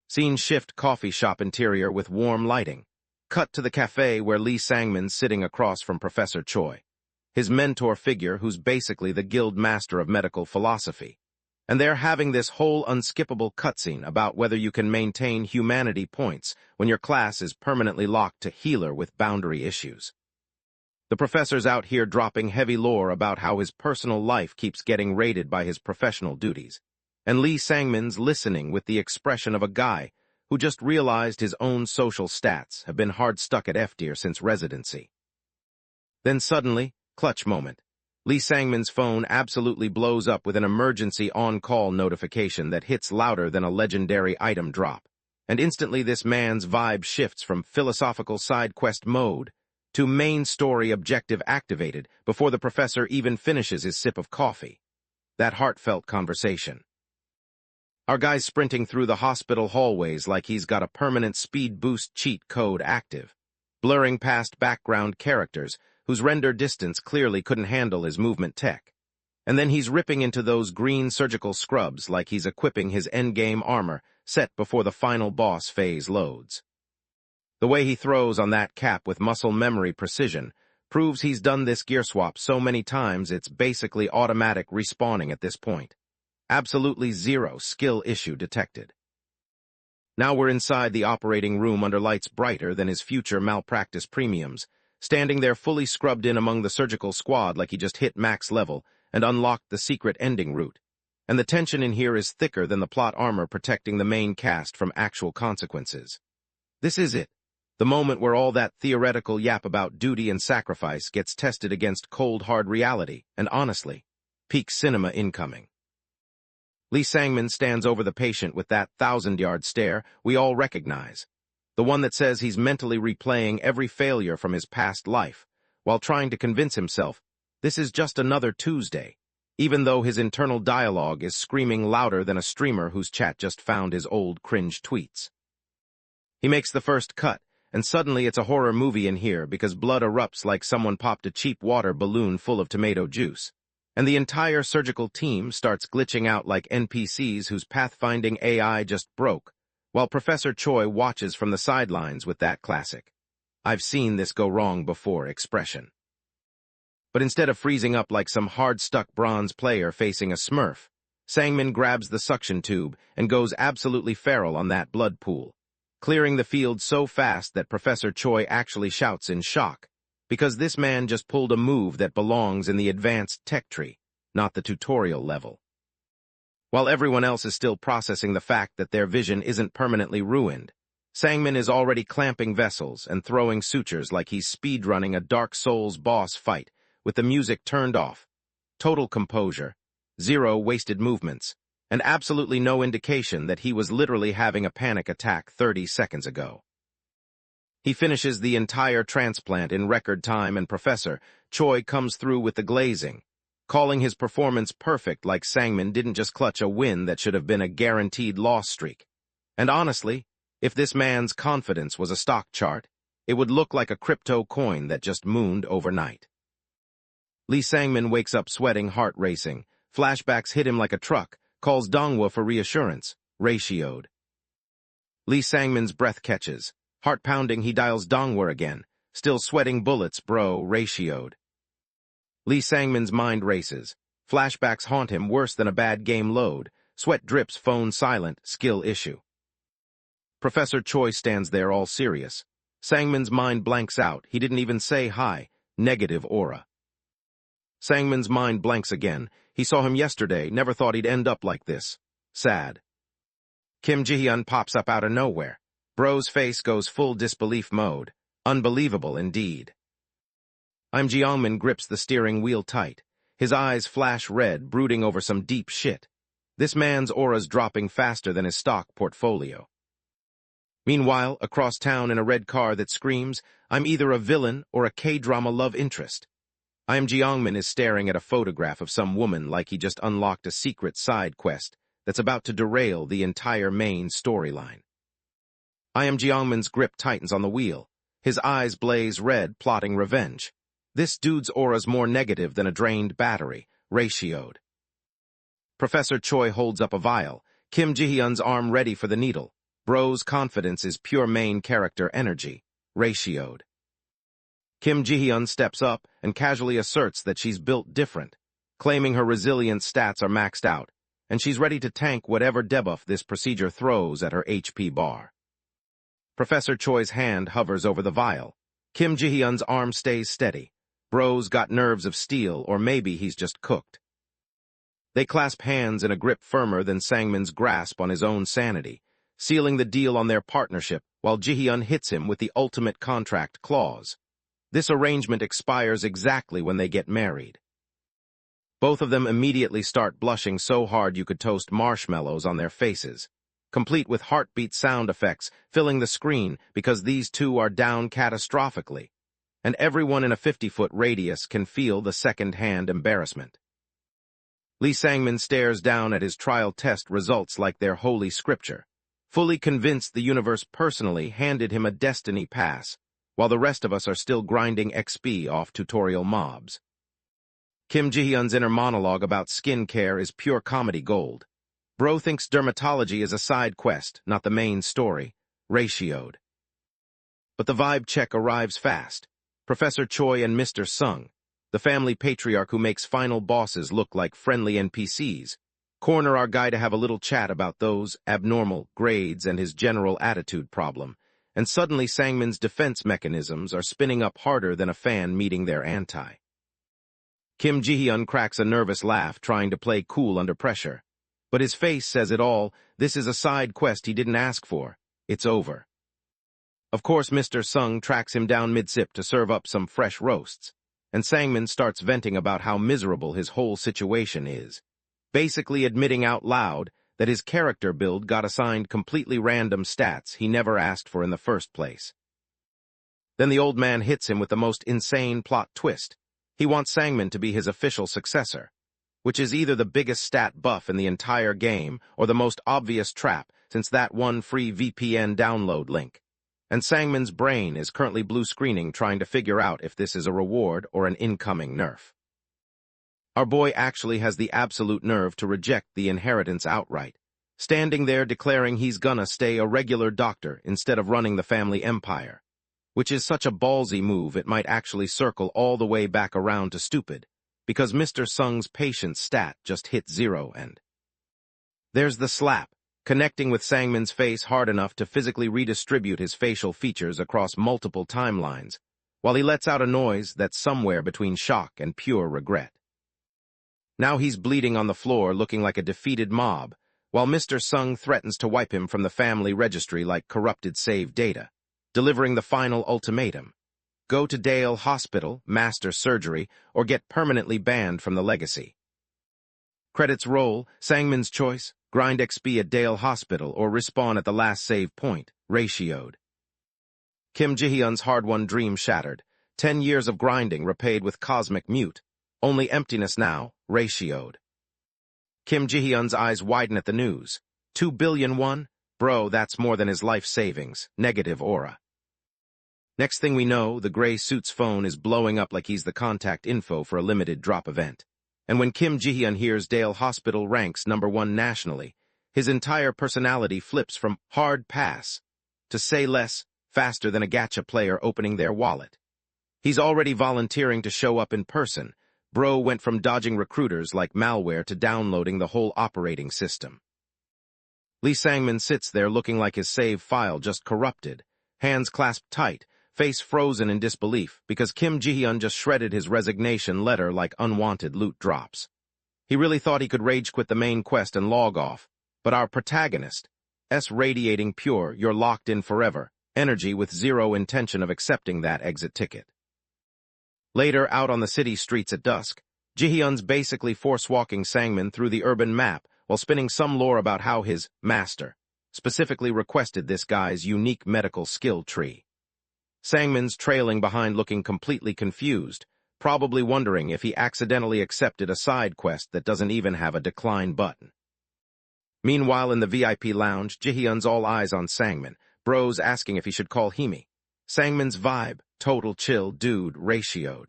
Scene shift coffee shop interior with warm lighting. Cut to the cafe where Lee Sangmin's sitting across from Professor Choi, his mentor figure who's basically the guild master of medical philosophy. And they're having this whole unskippable cutscene about whether you can maintain humanity points when your class is permanently locked to healer with boundary issues. The professor's out here dropping heavy lore about how his personal life keeps getting raided by his professional duties, and Lee Sangmin's listening with the expression of a guy who just realized his own social stats have been hard stuck at F-tier since residency. Then suddenly, clutch moment. Lee Sangmin's phone absolutely blows up with an emergency on-call notification that hits louder than a legendary item drop, and instantly this man's vibe shifts from philosophical side quest mode to main story objective activated before the professor even finishes his sip of coffee. That heartfelt conversation. Our guy's sprinting through the hospital hallways like he's got a permanent speed boost cheat code active, blurring past background characters whose render distance clearly couldn't handle his movement tech. And then he's ripping into those green surgical scrubs like he's equipping his endgame armor set before the final boss phase loads. The way he throws on that cap with muscle memory precision proves he's done this gear swap so many times it's basically automatic respawning at this point. Absolutely zero skill issue detected. Now we're inside the operating room under lights brighter than his future malpractice premiums, standing there fully scrubbed in among the surgical squad like he just hit max level and unlocked the secret ending route. And the tension in here is thicker than the plot armor protecting the main cast from actual consequences. This is it. The moment where all that theoretical yap about duty and sacrifice gets tested against cold, hard reality, and honestly, peak cinema incoming. Lee Sangmin stands over the patient with that 1,000-yard stare we all recognize, the one that says he's mentally replaying every failure from his past life, while trying to convince himself this is just another Tuesday, even though his internal dialogue is screaming louder than a streamer whose chat just found his old cringe tweets. He makes the first cut, and suddenly it's a horror movie in here because blood erupts like someone popped a cheap water balloon full of tomato juice, and the entire surgical team starts glitching out like NPCs whose pathfinding AI just broke, while Professor Choi watches from the sidelines with that classic "I've seen this go wrong before" expression. But instead of freezing up like some hard-stuck bronze player facing a smurf, Sangmin grabs the suction tube and goes absolutely feral on that blood pool, clearing the field so fast that Professor Choi actually shouts in shock, because this man just pulled a move that belongs in the advanced tech tree, not the tutorial level. While everyone else is still processing the fact that their vision isn't permanently ruined, Sangmin is already clamping vessels and throwing sutures like he's speedrunning a Dark Souls boss fight with the music turned off, total composure, zero wasted movements, and absolutely no indication that he was literally having a panic attack 30 seconds ago. He finishes the entire transplant in record time and Professor Choi comes through with the glazing, calling his performance perfect like Sangmin didn't just clutch a win that should have been a guaranteed loss streak. And honestly, if this man's confidence was a stock chart, it would look like a crypto coin that just mooned overnight. Lee Sangmin wakes up sweating, heart racing, flashbacks hit him like a truck, calls Donghua for reassurance, ratioed. Lee Sangmin's breath catches. Heart pounding, he dials Donghua again. Still sweating bullets, bro, ratioed. Lee Sangmin's mind races. Flashbacks haunt him worse than a bad game load. Sweat drips, phone silent, skill issue. Professor Choi stands there all serious. Sangmin's mind blanks out. He didn't even say hi. Negative aura. Sangmin's mind blanks again. He saw him yesterday, never thought he'd end up like this. Sad. Kim Ji-hyun pops up out of nowhere. Bro's face goes full disbelief mode. Unbelievable indeed. Im Ji-youngmin grips the steering wheel tight. His eyes flash red, brooding over some deep shit. This man's aura's dropping faster than his stock portfolio. Meanwhile, across town in a red car that screams, "I'm either a villain or a K-drama love interest." Im Ji-youngmin is staring at a photograph of some woman like he just unlocked a secret side quest that's about to derail the entire main storyline. Im Ji-youngmin's grip tightens on the wheel. His eyes blaze red, plotting revenge. This dude's aura's more negative than a drained battery, ratioed. Professor Choi holds up a vial, Kim Ji-hyun's arm ready for the needle. Bro's confidence is pure main character energy, ratioed. Kim Ji-hyun steps up and casually asserts that she's built different, claiming her resilience stats are maxed out, and she's ready to tank whatever debuff this procedure throws at her HP bar. Professor Choi's hand hovers over the vial. Kim Ji-hyun's arm stays steady. Bro's got nerves of steel, or maybe he's just cooked. They clasp hands in a grip firmer than Sangmin's grasp on his own sanity, sealing the deal on their partnership while Ji-hyun hits him with the ultimate contract clause. This arrangement expires exactly when they get married. Both of them immediately start blushing so hard you could toast marshmallows on their faces, complete with heartbeat sound effects filling the screen because these two are down catastrophically, and everyone in a 50-foot radius can feel the second-hand embarrassment. Lee Sangmin stares down at his trial test results like they're holy scripture, fully convinced the universe personally handed him a destiny pass, while the rest of us are still grinding XP off tutorial mobs. Kim Ji-hyun's inner monologue about skin care is pure comedy gold. Bro thinks dermatology is a side quest, not the main story, ratioed. But the vibe check arrives fast. Professor Choi and Mr. Sung, the family patriarch who makes final bosses look like friendly NPCs, corner our guy to have a little chat about those abnormal grades and his general attitude problem, and suddenly Sangmin's defense mechanisms are spinning up harder than a fan meeting their anti. Kim Ji-hyun cracks a nervous laugh trying to play cool under pressure. But his face says it all. This is a side quest he didn't ask for. It's over. Of course, Mr. Sung tracks him down mid-sip to serve up some fresh roasts, and Sangmin starts venting about how miserable his whole situation is, basically admitting out loud that his character build got assigned completely random stats he never asked for in the first place. Then the old man hits him with the most insane plot twist. He wants Sangmin to be his official successor, which is either the biggest stat buff in the entire game or the most obvious trap since that one free VPN download link. And Sangmin's brain is currently blue screening trying to figure out if this is a reward or an incoming nerf. Our boy actually has the absolute nerve to reject the inheritance outright, standing there declaring he's gonna stay a regular doctor instead of running the family empire, which is such a ballsy move it might actually circle all the way back around to stupid, because Mr. Sung's patience stat just hit 0 and... There's the slap, connecting with Sangmin's face hard enough to physically redistribute his facial features across multiple timelines, while he lets out a noise that's somewhere between shock and pure regret. Now he's bleeding on the floor looking like a defeated mob, while Mr. Sung threatens to wipe him from the family registry like corrupted saved data, delivering the final ultimatum. Go to Dale Hospital, master surgery, or get permanently banned from the legacy. Credits roll, Sangmin's choice, grind XP at Dale Hospital or respawn at the last save point, ratioed. Kim Ji-hyun's hard-won dream shattered, 10 years of grinding repaid with cosmic mute, only emptiness now, ratioed. Kim Ji-hyun's eyes widen at the news. 2 billion won? Bro, that's more than his life savings, negative aura. Next thing we know, the gray suit's phone is blowing up like he's the contact info for a limited drop event. And when Kim Ji-hyun hears Dale Hospital ranks #1 nationally, his entire personality flips from hard pass to say less faster than a gacha player opening their wallet. He's already volunteering to show up in person. Bro went from dodging recruiters like malware to downloading the whole operating system. Lee Sangmin sits there looking like his save file just corrupted, hands clasped tight, face frozen in disbelief because Kim Ji-hyun just shredded his resignation letter like unwanted loot drops. He really thought he could rage quit the main quest and log off, but our protagonist, radiating pure, you're locked in forever, energy with zero intention of accepting that exit ticket. Later, out on the city streets at dusk, Ji-hyun's basically force-walking Sangmin through the urban map while spinning some lore about how his master specifically requested this guy's unique medical skill tree. Sangmin's trailing behind looking completely confused, probably wondering if he accidentally accepted a side quest that doesn't even have a decline button. Meanwhile, in the VIP lounge, Ji-hyun's all eyes on Sangmin, Bro's asking if he should call Himi. Sangmin's vibe, total chill dude, ratioed.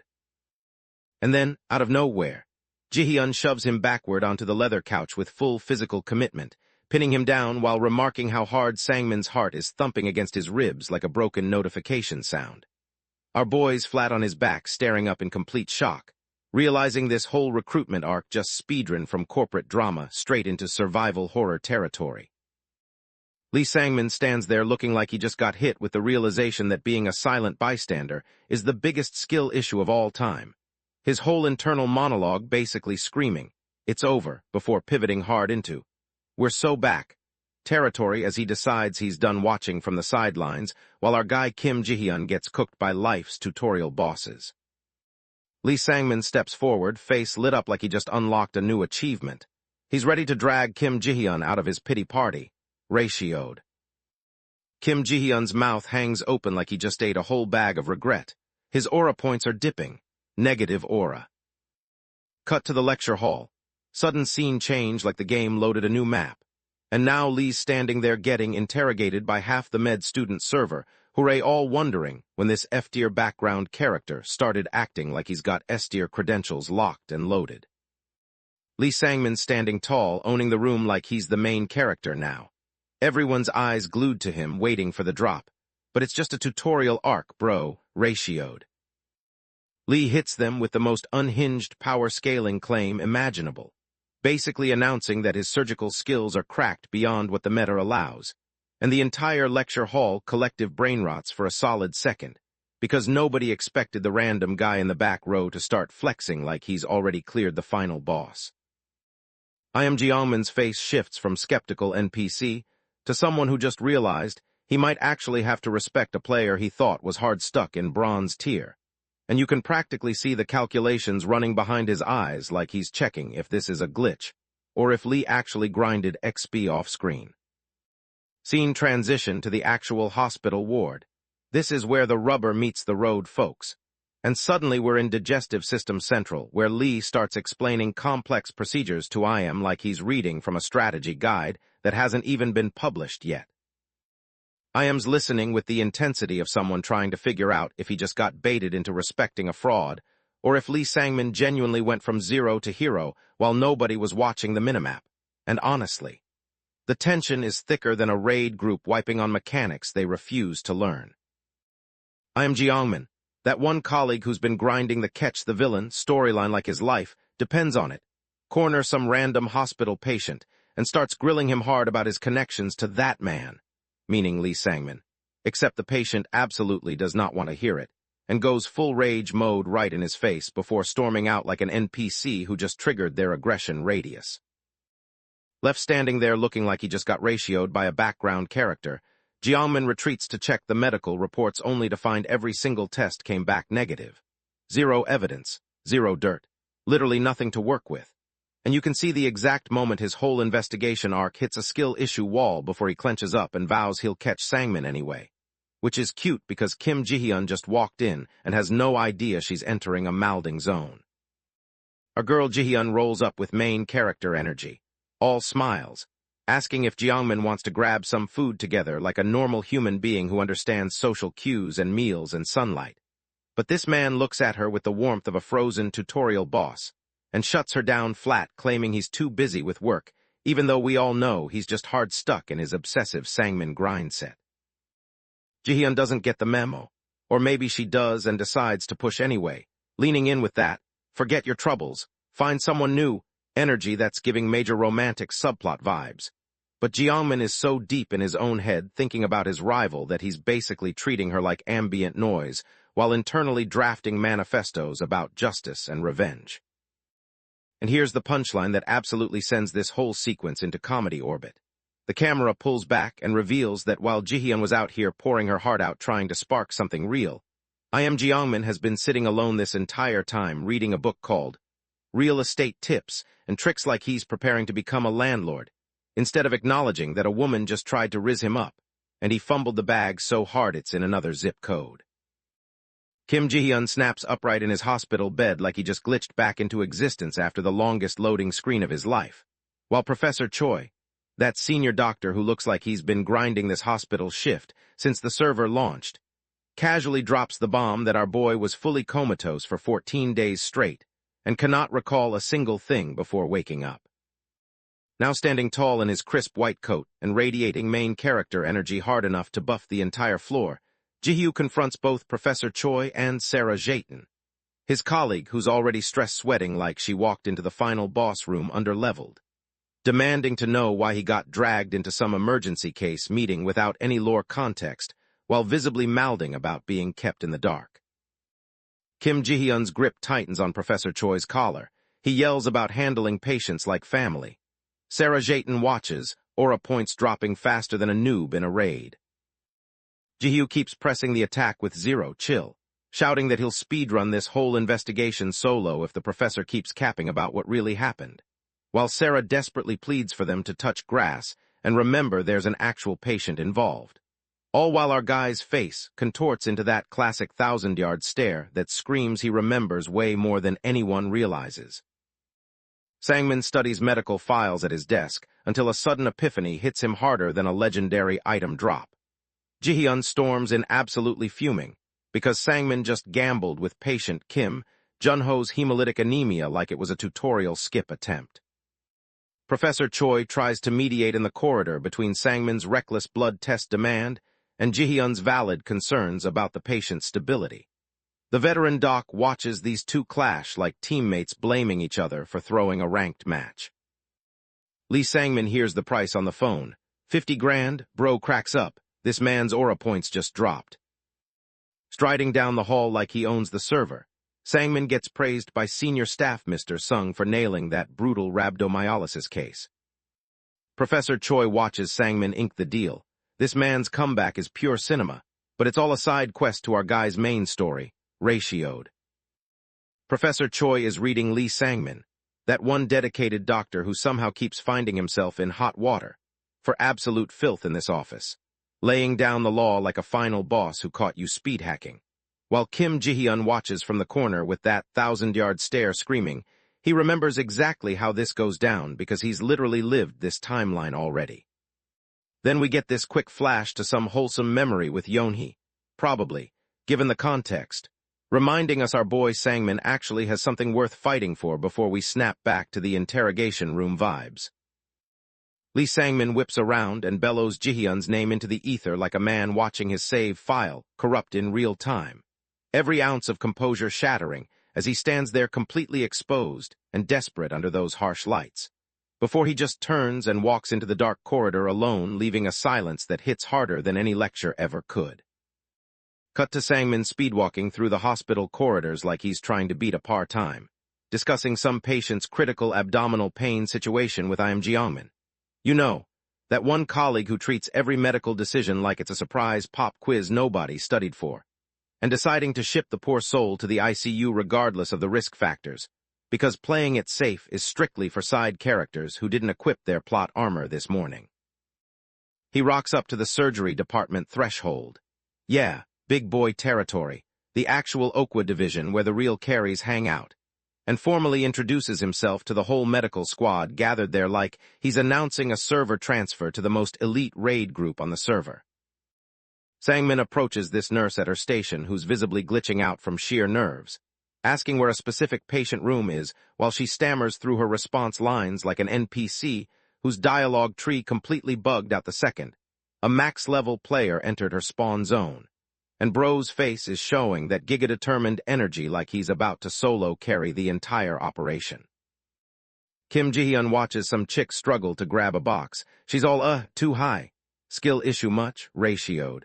And then, out of nowhere, Ji-hyun shoves him backward onto the leather couch with full physical commitment, pinning him down while remarking how hard Sangmin's heart is thumping against his ribs like a broken notification sound. Our boy's flat on his back, staring up in complete shock. realizing this whole recruitment arc just speedrun from corporate drama straight into survival horror territory. Lee Sangmin stands there looking like he just got hit with the realization that being a silent bystander is the biggest skill issue of all time. His whole internal monologue basically screaming, "It's over," before pivoting hard into, "We're so back," territory as he decides he's done watching from the sidelines, while our guy Kim Ji-hyun gets cooked by life's tutorial bosses. Lee Sangmin steps forward, face lit up like he just unlocked a new achievement. He's ready to drag Kim Ji-hyun out of his pity party. Ratioed. Kim Ji-hyun's mouth hangs open like he just ate a whole bag of regret. His aura points are dipping. Negative aura. Cut to the lecture hall. Sudden scene change like the game loaded a new map. And now Lee's standing there getting interrogated by half the med student server, hooray all wondering when this F-tier background character started acting like he's got S-tier credentials locked and loaded. Lee Sangmin standing tall, owning the room like he's the main character now. Everyone's eyes glued to him, waiting for the drop. But it's just a tutorial arc, bro, ratioed. Lee hits them with the most unhinged power-scaling claim imaginable, basically announcing that his surgical skills are cracked beyond what the meta allows, and the entire lecture hall collective brainrots for a solid second, because nobody expected the random guy in the back row to start flexing like he's already cleared the final boss. I.M. Jiangman's face shifts from skeptical NPC to someone who just realized he might actually have to respect a player he thought was hard stuck in bronze tier. And you can practically see the calculations running behind his eyes like he's checking if this is a glitch, or if Lee actually grinded XP off-screen. Scene transition to the actual hospital ward. This is where the rubber meets the road, folks. And suddenly we're in Digestive System Central, where Lee starts explaining complex procedures to IM like he's reading from a strategy guide that hasn't even been published yet. IM's listening with the intensity of someone trying to figure out if he just got baited into respecting a fraud, or if Lee Sangmin genuinely went from zero to hero while nobody was watching the minimap. And honestly, the tension is thicker than a raid group wiping on mechanics they refuse to learn. IM Jiangman, that one colleague who's been grinding the catch the villain storyline like his life, depends on it. Corner some random hospital patient and starts grilling him hard about his connections to that man, meaning Lee Sangmin, except the patient absolutely does not want to hear it, and goes full rage mode right in his face before storming out like an NPC who just triggered their aggression radius. Left standing there looking like he just got ratioed by a background character, Jiangman retreats to check the medical reports only to find every single test came back negative. Zero evidence, zero dirt, literally nothing to work with. And you can see the exact moment his whole investigation arc hits a skill issue wall before he clenches up and vows he'll catch Sangmin anyway. Which is cute because Kim Ji-hyun just walked in and has no idea she's entering a malding zone. Our girl Ji-hyun rolls up with main character energy, all smiles, asking if Jiangman wants to grab some food together like a normal human being who understands social cues and meals and sunlight. But this man looks at her with the warmth of a frozen tutorial boss, and shuts her down flat, claiming he's too busy with work, even though we all know he's just hard stuck in his obsessive Sangmin grind set. Ji-hyun doesn't get the memo, or maybe she does and decides to push anyway, leaning in with that, forget your troubles, find someone new, energy that's giving major romantic subplot vibes. But Jiangman is so deep in his own head thinking about his rival that he's basically treating her like ambient noise, while internally drafting manifestos about justice and revenge. And here's the punchline that absolutely sends this whole sequence into comedy orbit. The camera pulls back and reveals that while Ji-hyun was out here pouring her heart out trying to spark something real, I.M. Jiangman has been sitting alone this entire time reading a book called Real Estate Tips and Tricks like he's preparing to become a landlord, instead of acknowledging that a woman just tried to riz him up, and he fumbled the bag so hard it's in another zip code. Kim Ji-hyun snaps upright in his hospital bed like he just glitched back into existence after the longest loading screen of his life, while Professor Choi, that senior doctor who looks like he's been grinding this hospital shift since the server launched, casually drops the bomb that our boy was fully comatose for 14 days straight and cannot recall a single thing before waking up. Now standing tall in his crisp white coat and radiating main character energy hard enough to buff the entire floor, Ji-hyo confronts both Professor Choi and Sarah Jayton. His colleague, who's already stress-sweating like she walked into the final boss room underleveled, demanding to know why he got dragged into some emergency case meeting without any lore context, while visibly mouthing about being kept in the dark. Kim Ji-hyun's grip tightens on Professor Choi's collar. He yells about handling patients like family. Sarah Jayton watches, aura points dropping faster than a noob in a raid. Ji-hyo keeps pressing the attack with zero chill, shouting that he'll speedrun this whole investigation solo if the professor keeps capping about what really happened, while Sarah desperately pleads for them to touch grass and remember there's an actual patient involved. All while our guy's face contorts into that classic 1,000-yard stare that screams he remembers way more than anyone realizes. Sangmin studies medical files at his desk until a sudden epiphany hits him harder than a legendary item drop. Ji-hyun storms in absolutely fuming, because Sangmin just gambled with patient Kim Junho's hemolytic anemia like it was a tutorial skip attempt. Professor Choi tries to mediate in the corridor between Sangmin's reckless blood test demand and Ji-hyun's valid concerns about the patient's stability. The veteran doc watches these two clash like teammates blaming each other for throwing a ranked match. Lee Sangmin hears the price on the phone. 50 grand, bro cracks up. This man's aura points just dropped. Striding down the hall like he owns the server, Sangmin gets praised by senior staff Mr. Sung for nailing that brutal rhabdomyolysis case. Professor Choi watches Sangmin ink the deal. This man's comeback is pure cinema, but it's all a side quest to our guy's main story, ratioed. Professor Choi is reading Lee Sangmin, that one dedicated doctor who somehow keeps finding himself in hot water, for absolute filth in this office, laying down the law like a final boss who caught you speed hacking. While Kim Ji-hyun watches from the corner with that 1,000-yard stare screaming, he remembers exactly how this goes down because he's literally lived this timeline already. Then we get this quick flash to some wholesome memory with Yeonhee, probably, given the context, reminding us our boy Sangmin actually has something worth fighting for before we snap back to the interrogation room vibes. Lee Sangmin whips around and bellows Ji-hyun's name into the ether like a man watching his save file corrupt in real time, every ounce of composure shattering as he stands there completely exposed and desperate under those harsh lights, before he just turns and walks into the dark corridor alone, leaving a silence that hits harder than any lecture ever could. Cut to Sangmin speedwalking through the hospital corridors like he's trying to beat a par-time, discussing some patient's critical abdominal pain situation with Im Jeongmin. You know, that one colleague who treats every medical decision like it's a surprise pop quiz nobody studied for, and deciding to ship the poor soul to the ICU regardless of the risk factors, because playing it safe is strictly for side characters who didn't equip their plot armor this morning. He rocks up to the surgery department threshold. Yeah, big boy territory, the actual Okwa division where the real carries hang out, and formally introduces himself to the whole medical squad gathered there like he's announcing a server transfer to the most elite raid group on the server. Sangmin approaches this nurse at her station who's visibly glitching out from sheer nerves, asking where a specific patient room is while she stammers through her response lines like an NPC whose dialogue tree completely bugged out the second a max-level player entered her spawn zone, and bro's face is showing that giga-determined energy like he's about to solo carry the entire operation. Kim Ji-hyun watches some chick struggle to grab a box. She's all, too high. Skill issue much, ratioed.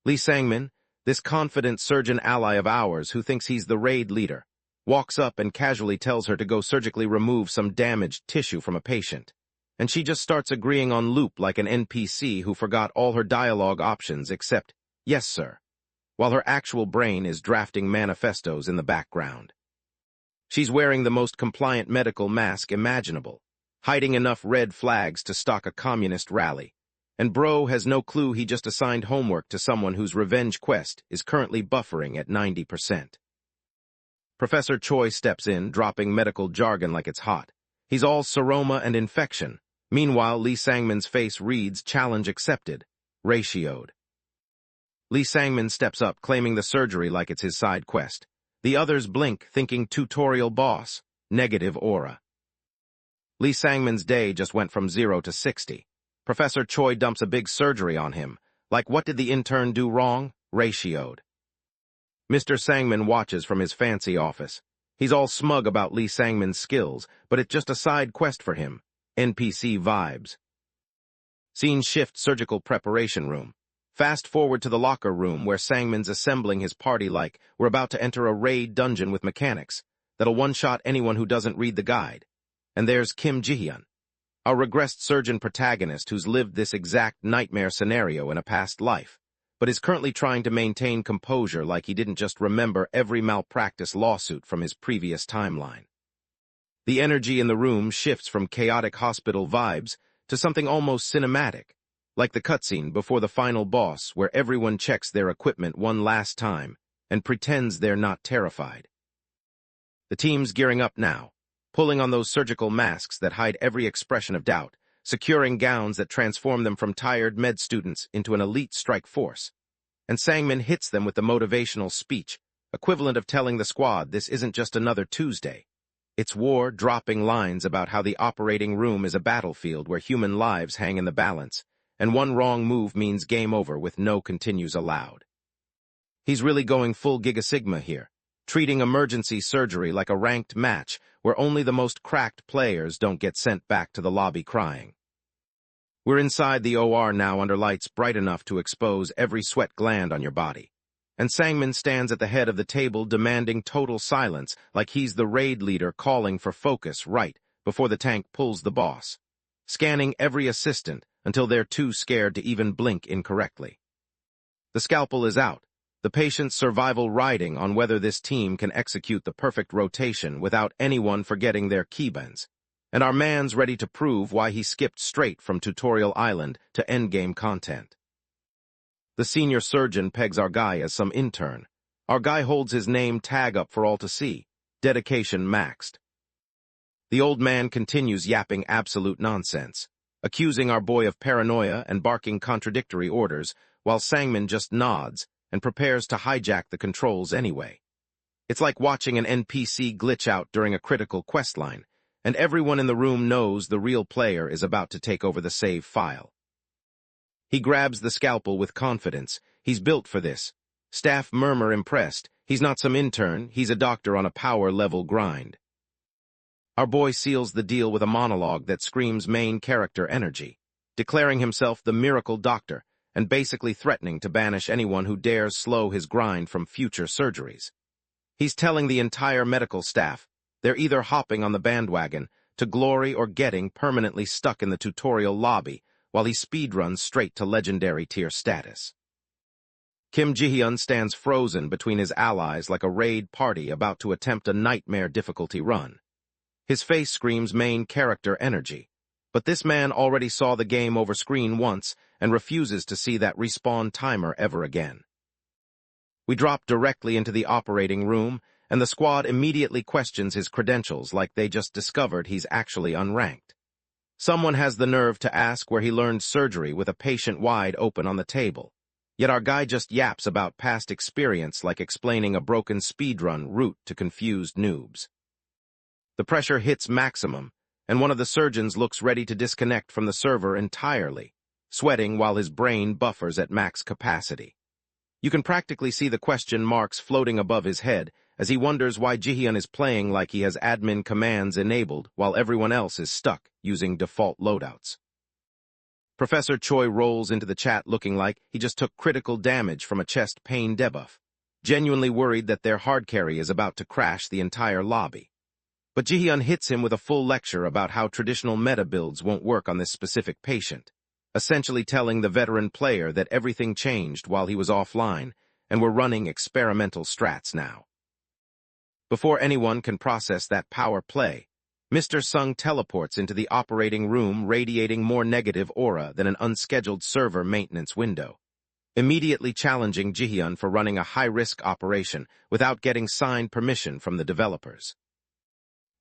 Lee Sangmin, this confident surgeon ally of ours who thinks he's the raid leader, walks up and casually tells her to go surgically remove some damaged tissue from a patient, and she just starts agreeing on loop like an NPC who forgot all her dialogue options except, yes, sir, while her actual brain is drafting manifestos in the background. She's wearing the most compliant medical mask imaginable, hiding enough red flags to stock a communist rally, and bro has no clue he just assigned homework to someone whose revenge quest is currently buffering at 90%. Professor Choi steps in, dropping medical jargon like it's hot. He's all seroma and infection. Meanwhile, Lee Sangmin's face reads challenge accepted, ratioed. Lee Sangmin steps up, claiming the surgery like it's his side quest. The others blink, thinking tutorial boss, negative aura. Lee Sangmin's day just went from 0 to 60. Professor Choi dumps a big surgery on him, like what did the intern do wrong? Ratioed. Mr. Sangmin watches from his fancy office. He's all smug about Lee Sangmin's skills, but it's just a side quest for him. NPC vibes. Scene shift surgical preparation room. Fast forward to the locker room where Sangmin's assembling his party like we're about to enter a raid dungeon with mechanics that'll one-shot anyone who doesn't read the guide. And there's Kim Ji-hyun, our regressed surgeon protagonist who's lived this exact nightmare scenario in a past life, but is currently trying to maintain composure like he didn't just remember every malpractice lawsuit from his previous timeline. The energy in the room shifts from chaotic hospital vibes to something almost cinematic, like the cutscene before the final boss where everyone checks their equipment one last time and pretends they're not terrified. The team's gearing up now, pulling on those surgical masks that hide every expression of doubt, securing gowns that transform them from tired med students into an elite strike force. And Sangmin hits them with the motivational speech, equivalent of telling the squad this isn't just another Tuesday. It's war, dropping lines about how the operating room is a battlefield where human lives hang in the balance, and one wrong move means game over with no continues allowed. He's really going full Giga Sigma here, treating emergency surgery like a ranked match where only the most cracked players don't get sent back to the lobby crying. We're inside the OR now under lights bright enough to expose every sweat gland on your body. And Sangmin stands at the head of the table demanding total silence like he's the raid leader calling for focus right before the tank pulls the boss, scanning every assistant until they're too scared to even blink incorrectly. The scalpel is out, the patient's survival riding on whether this team can execute the perfect rotation without anyone forgetting their keybinds, and our man's ready to prove why he skipped straight from Tutorial Island to endgame content. The senior surgeon pegs our guy as some intern. Our guy holds his name tag up for all to see, dedication maxed. The old man continues yapping absolute nonsense, accusing our boy of paranoia and barking contradictory orders, while Sangmin just nods and prepares to hijack the controls anyway. It's like watching an NPC glitch out during a critical questline, and everyone in the room knows the real player is about to take over the save file. He grabs the scalpel with confidence. He's built for this. Staff murmur impressed. He's not some intern, he's a doctor on a power-level grind. Our boy seals the deal with a monologue that screams main character energy, declaring himself the miracle doctor and basically threatening to banish anyone who dares slow his grind from future surgeries. He's telling the entire medical staff they're either hopping on the bandwagon to glory or getting permanently stuck in the tutorial lobby while he speedruns straight to legendary tier status. Kim Ji-hyun stands frozen between his allies like a raid party about to attempt a nightmare difficulty run. His face screams main character energy, but this man already saw the game over screen once and refuses to see that respawn timer ever again. We drop directly into the operating room, and the squad immediately questions his credentials like they just discovered he's actually unranked. Someone has the nerve to ask where he learned surgery with a patient wide open on the table, yet our guy just yaps about past experience like explaining a broken speedrun route to confused noobs. The pressure hits maximum, and one of the surgeons looks ready to disconnect from the server entirely, sweating while his brain buffers at max capacity. You can practically see the question marks floating above his head as he wonders why Ji-hyun is playing like he has admin commands enabled while everyone else is stuck using default loadouts. Professor Choi rolls into the chat looking like he just took critical damage from a chest pain debuff, genuinely worried that their hard carry is about to crash the entire lobby. But Ji-hyun hits him with a full lecture about how traditional meta builds won't work on this specific patient, essentially telling the veteran player that everything changed while he was offline and we're running experimental strats now. Before anyone can process that power play, Mr. Sung teleports into the operating room radiating more negative aura than an unscheduled server maintenance window, immediately challenging Ji-hyun for running a high-risk operation without getting signed permission from the developers.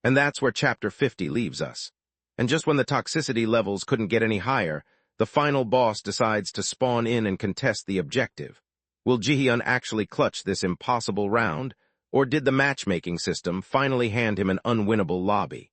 And that's where Chapter 50 leaves us. And just when the toxicity levels couldn't get any higher, the final boss decides to spawn in and contest the objective. Will Ji-hyun actually clutch this impossible round, or did the matchmaking system finally hand him an unwinnable lobby?